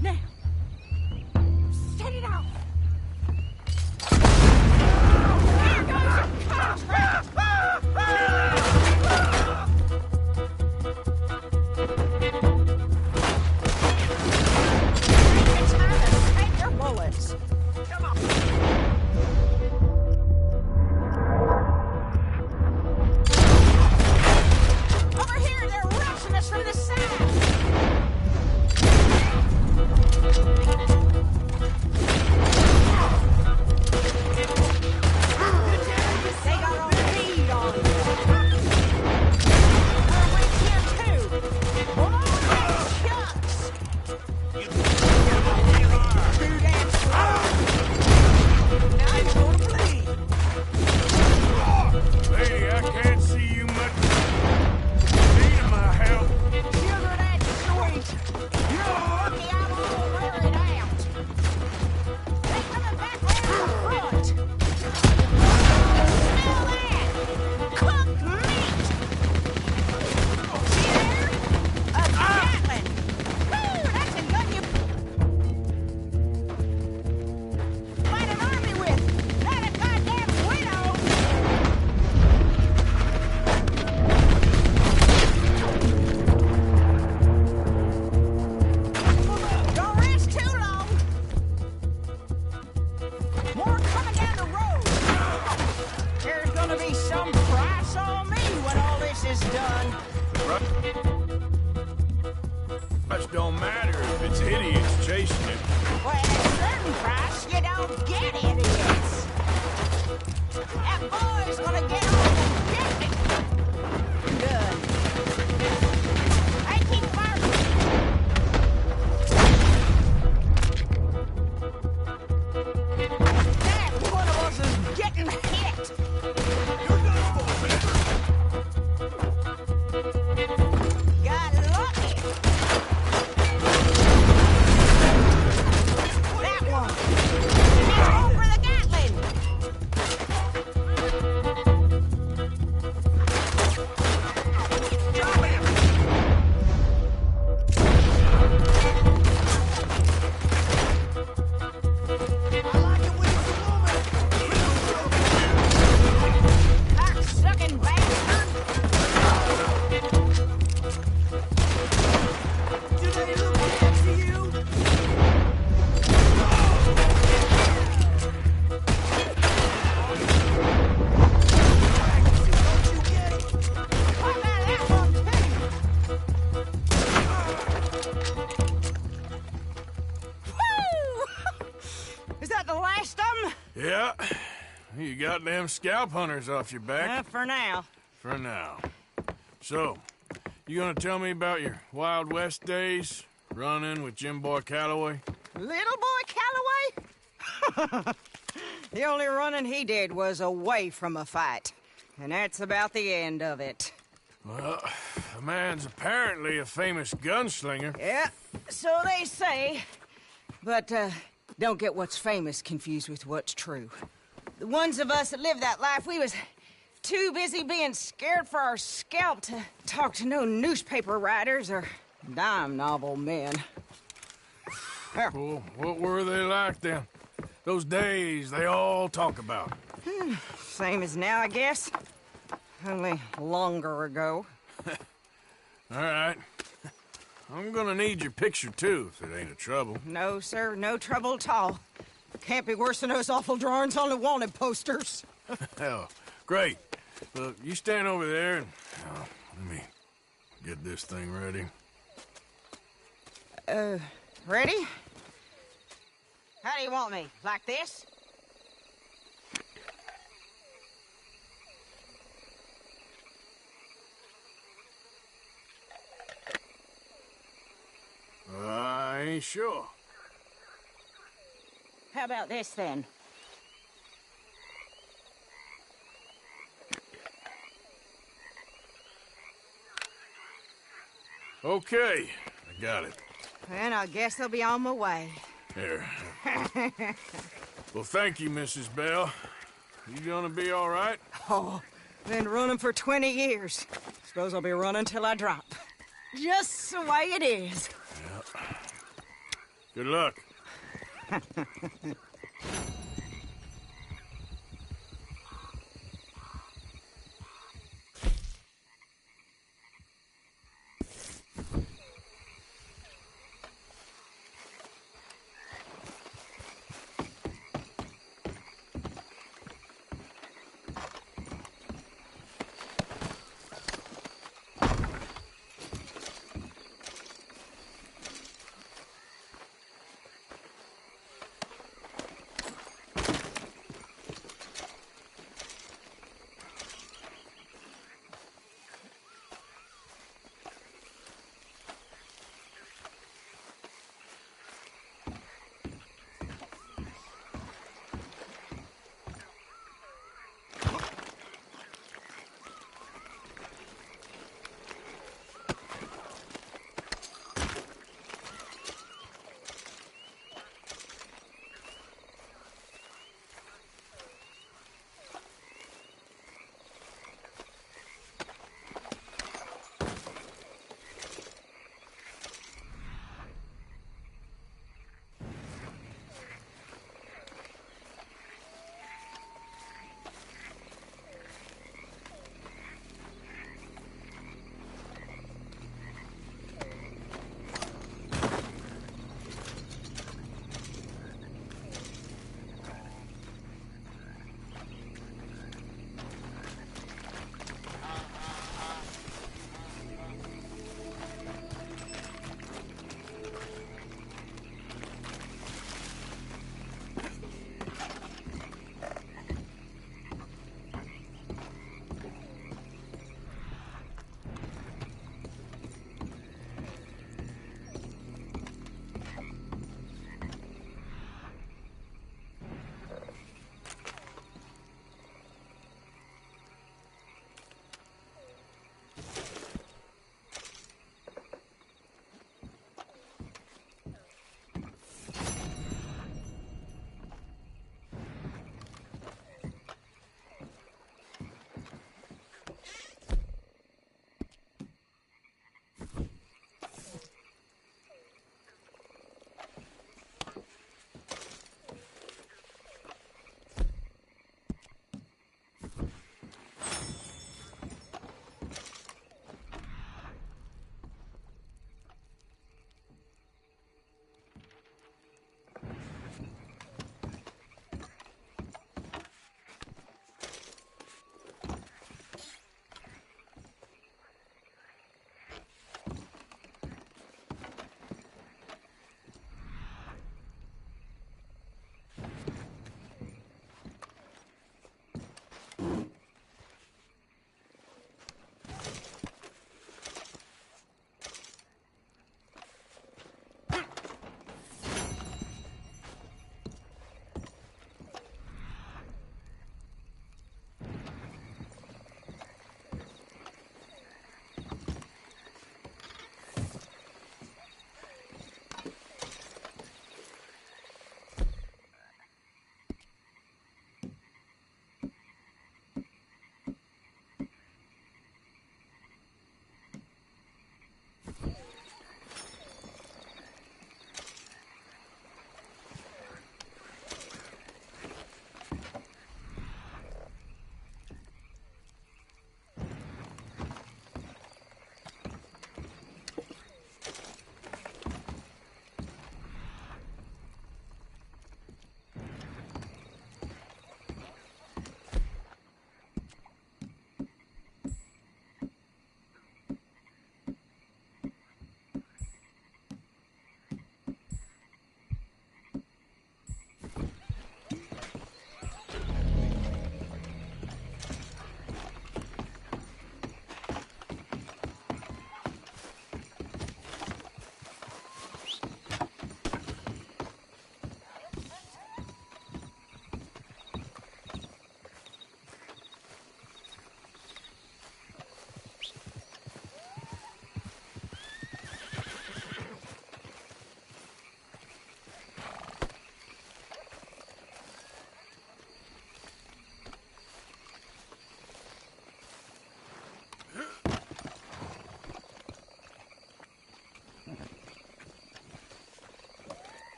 Now, set it off. Here goes your contract. It's time to save your bullets. Come on. Over here, they're rushing us from the side. They got all the lead on you. They're right here, too. Oh, shucks. Too damn slow. Now you're gonna bleed. Lady, I can't see you much. Need my help. Sugar that sweet. You're lucky I'm all wearing out. They coming back round the front. Smell that? Cooked meat. See there? A Gatling. Woo, that's a gun you fight an army with. Not a goddamn widow. Don't rest too long. More coming down the road. There's gonna be some price on me when all this is done. Much don't matter if it's idiots chasing it. Well, at a certain price, you don't get idiots. That boy's gonna get on and get me. Good. I keep firing. That one of us is getting hit. Got lucky. That one. Now over the Gatling. Drop him. Cock-sucking bastard. Do they look bad to you? What about that one, too? Woo! Is that the last of them? Yeah. You got them scalp hunters off your back. For now. For now. So, you gonna tell me about your Wild West days? Running with Jim Boy Calloway? Little boy Calloway? The only running he did was away from a fight. And that's about the end of it. Well, the man's apparently a famous gunslinger. Yeah, so they say. But, don't get what's famous confused with what's true. The ones of us that lived that life, we was too busy being scared for our scalp to talk to no newspaper writers or dime novel men. Well, what were they like then? Those days they all talk about. Same as now, I guess. Only longer ago. All right. I'm gonna need your picture, too, if it ain't a trouble. No, sir, no trouble at all. Can't be worse than those awful drawings on the wanted posters. Hell, great. Look, you stand over there and... let me get this thing ready. Ready? How do you want me? Like this? I ain't sure. How about this, then? Okay, I got it. And I guess I'll be on my way. Here. Well, thank you, Mrs. Bell. You gonna be all right? Oh, been running for 20 years. Suppose I'll be running till I drop. Just the way it is. Yeah. Good luck.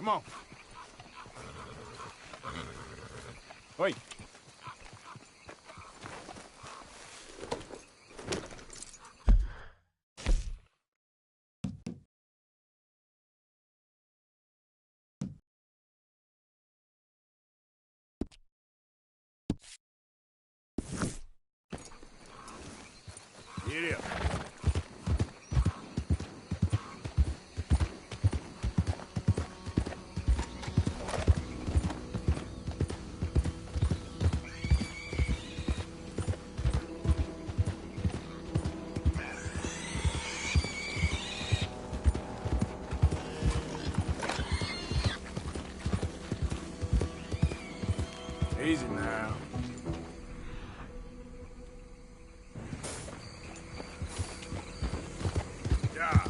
Come on. Wait. Get up. Easy now. Yeah.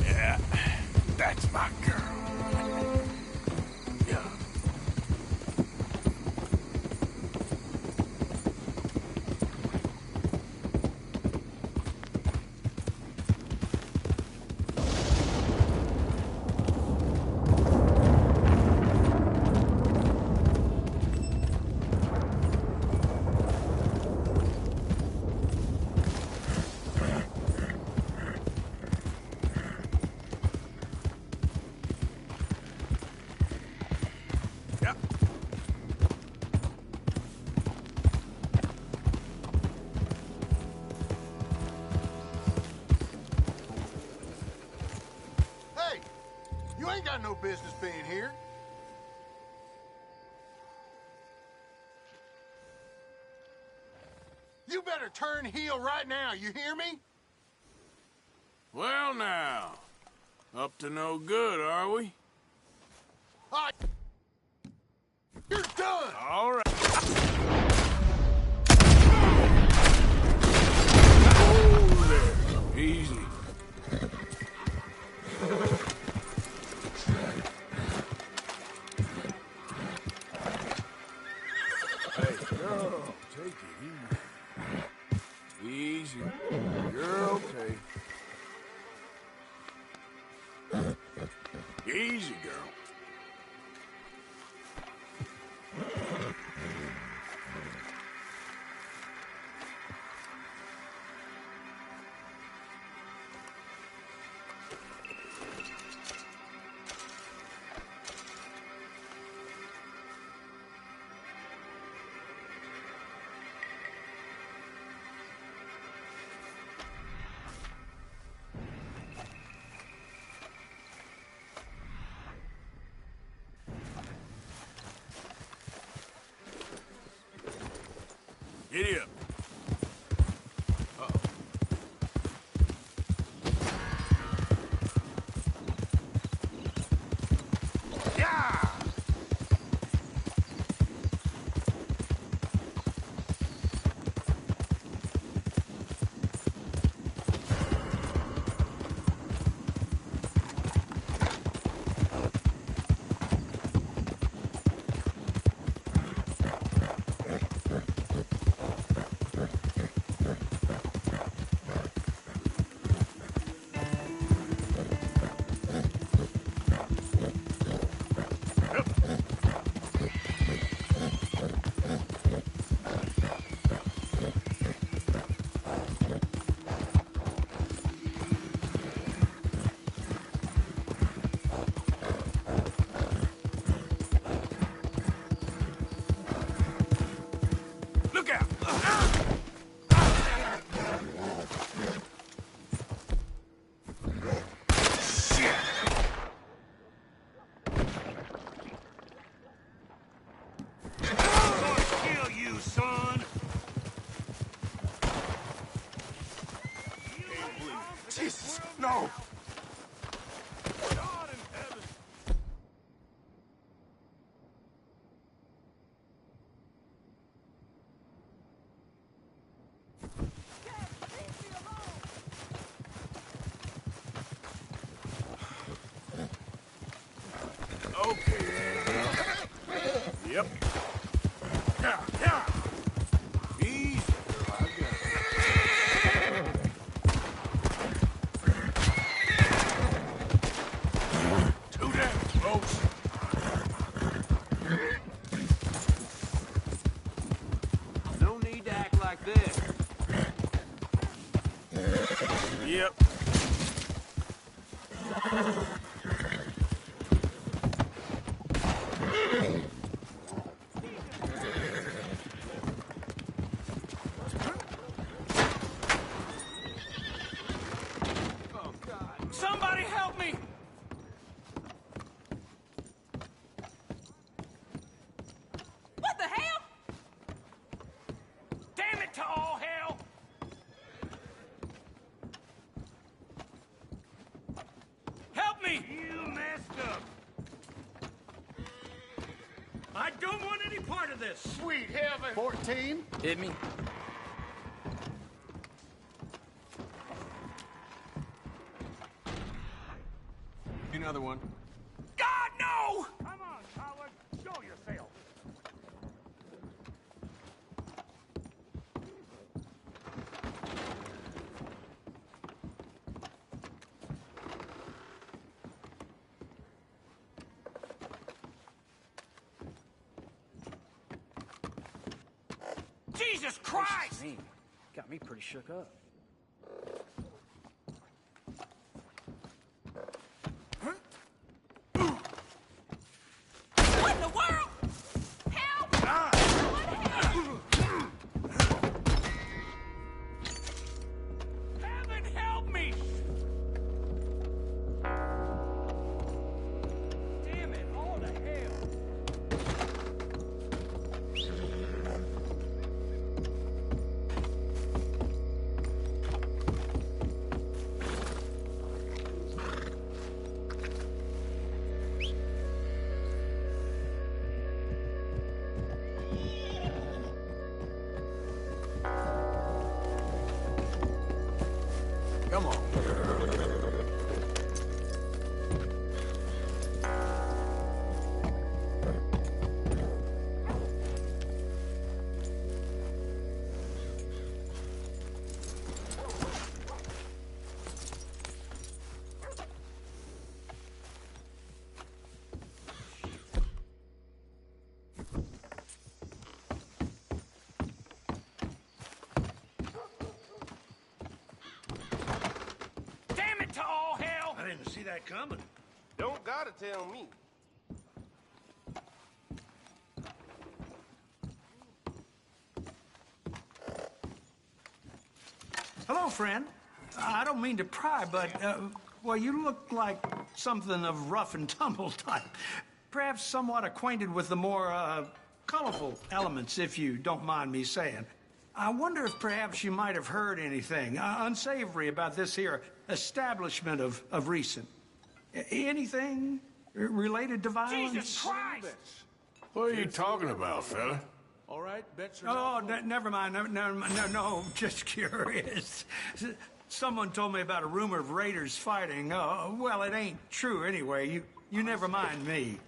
Yeah, that's my girl. Yeah. Yeah. Hey, you ain't got no business being here. You better turn heel right now, you hear me? Well, now. Up to no good, are we? You're done! All right. Oh, there. Easy. Hey, girl, take it easy. Easy. You're okay. Easy, girl. Giddy up. Uh-oh. Yeah! Yep. Yeah. Easy. Too damn close. No need to act like this. Yep. Somebody help me! What the hell? Damn it to all hell! Help me! You messed up. I don't want any part of this. Sweet heaven. 14? Hit me. Another one. God, no! Come on, coward. Show yourself. Jesus Christ! Got me pretty shook up. What in the world? Help! Heaven help me! Damn it, all to hell! Come on. Damn it to all hell! I didn't see that coming. Don't gotta tell me. Hello, friend. I don't mean to pry, but, well, you look like something of rough and tumble type. Perhaps somewhat acquainted with the more, colorful elements, if you don't mind me saying. I wonder if perhaps you might have heard anything unsavory about this here establishment of recent. Anything related to violence? Jesus Christ! What are you talking about, fella? All right, bets are Oh, never mind. No, just curious. Someone told me about a rumor of raiders fighting. Well, it ain't true anyway. You never mind me.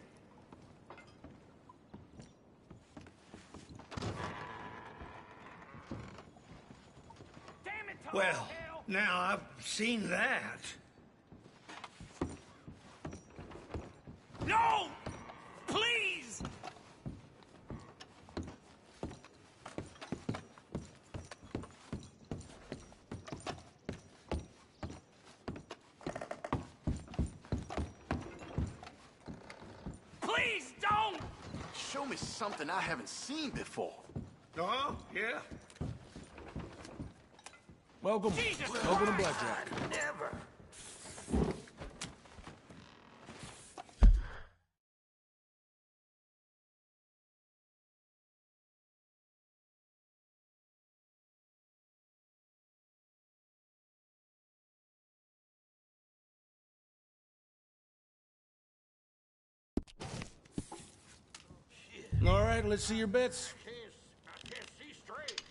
Well, now I've seen that. No! Please! Please don't! Show me something I haven't seen before. Oh, yeah? Welcome. Jesus Welcome to Christ! Blackjack. Never. All right, let's see your bets. I can't see straight.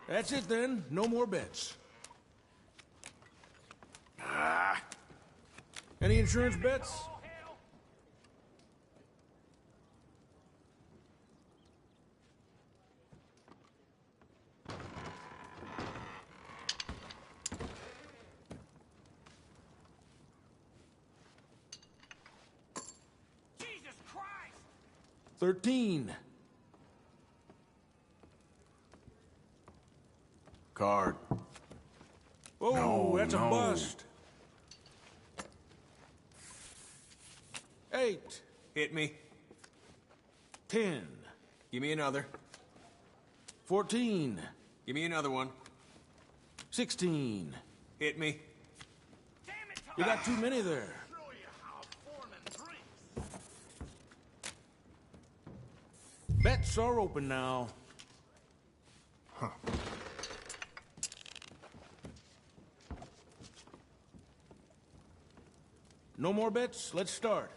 That's it then. No more bets. Any insurance bets? 13. Card. Oh, No, that's no. a bust. 8. Hit me. 10. Give me another. 14. Give me another one. 16. Hit me. You got too many there. Bets are open now. Huh. No more bets? Let's start.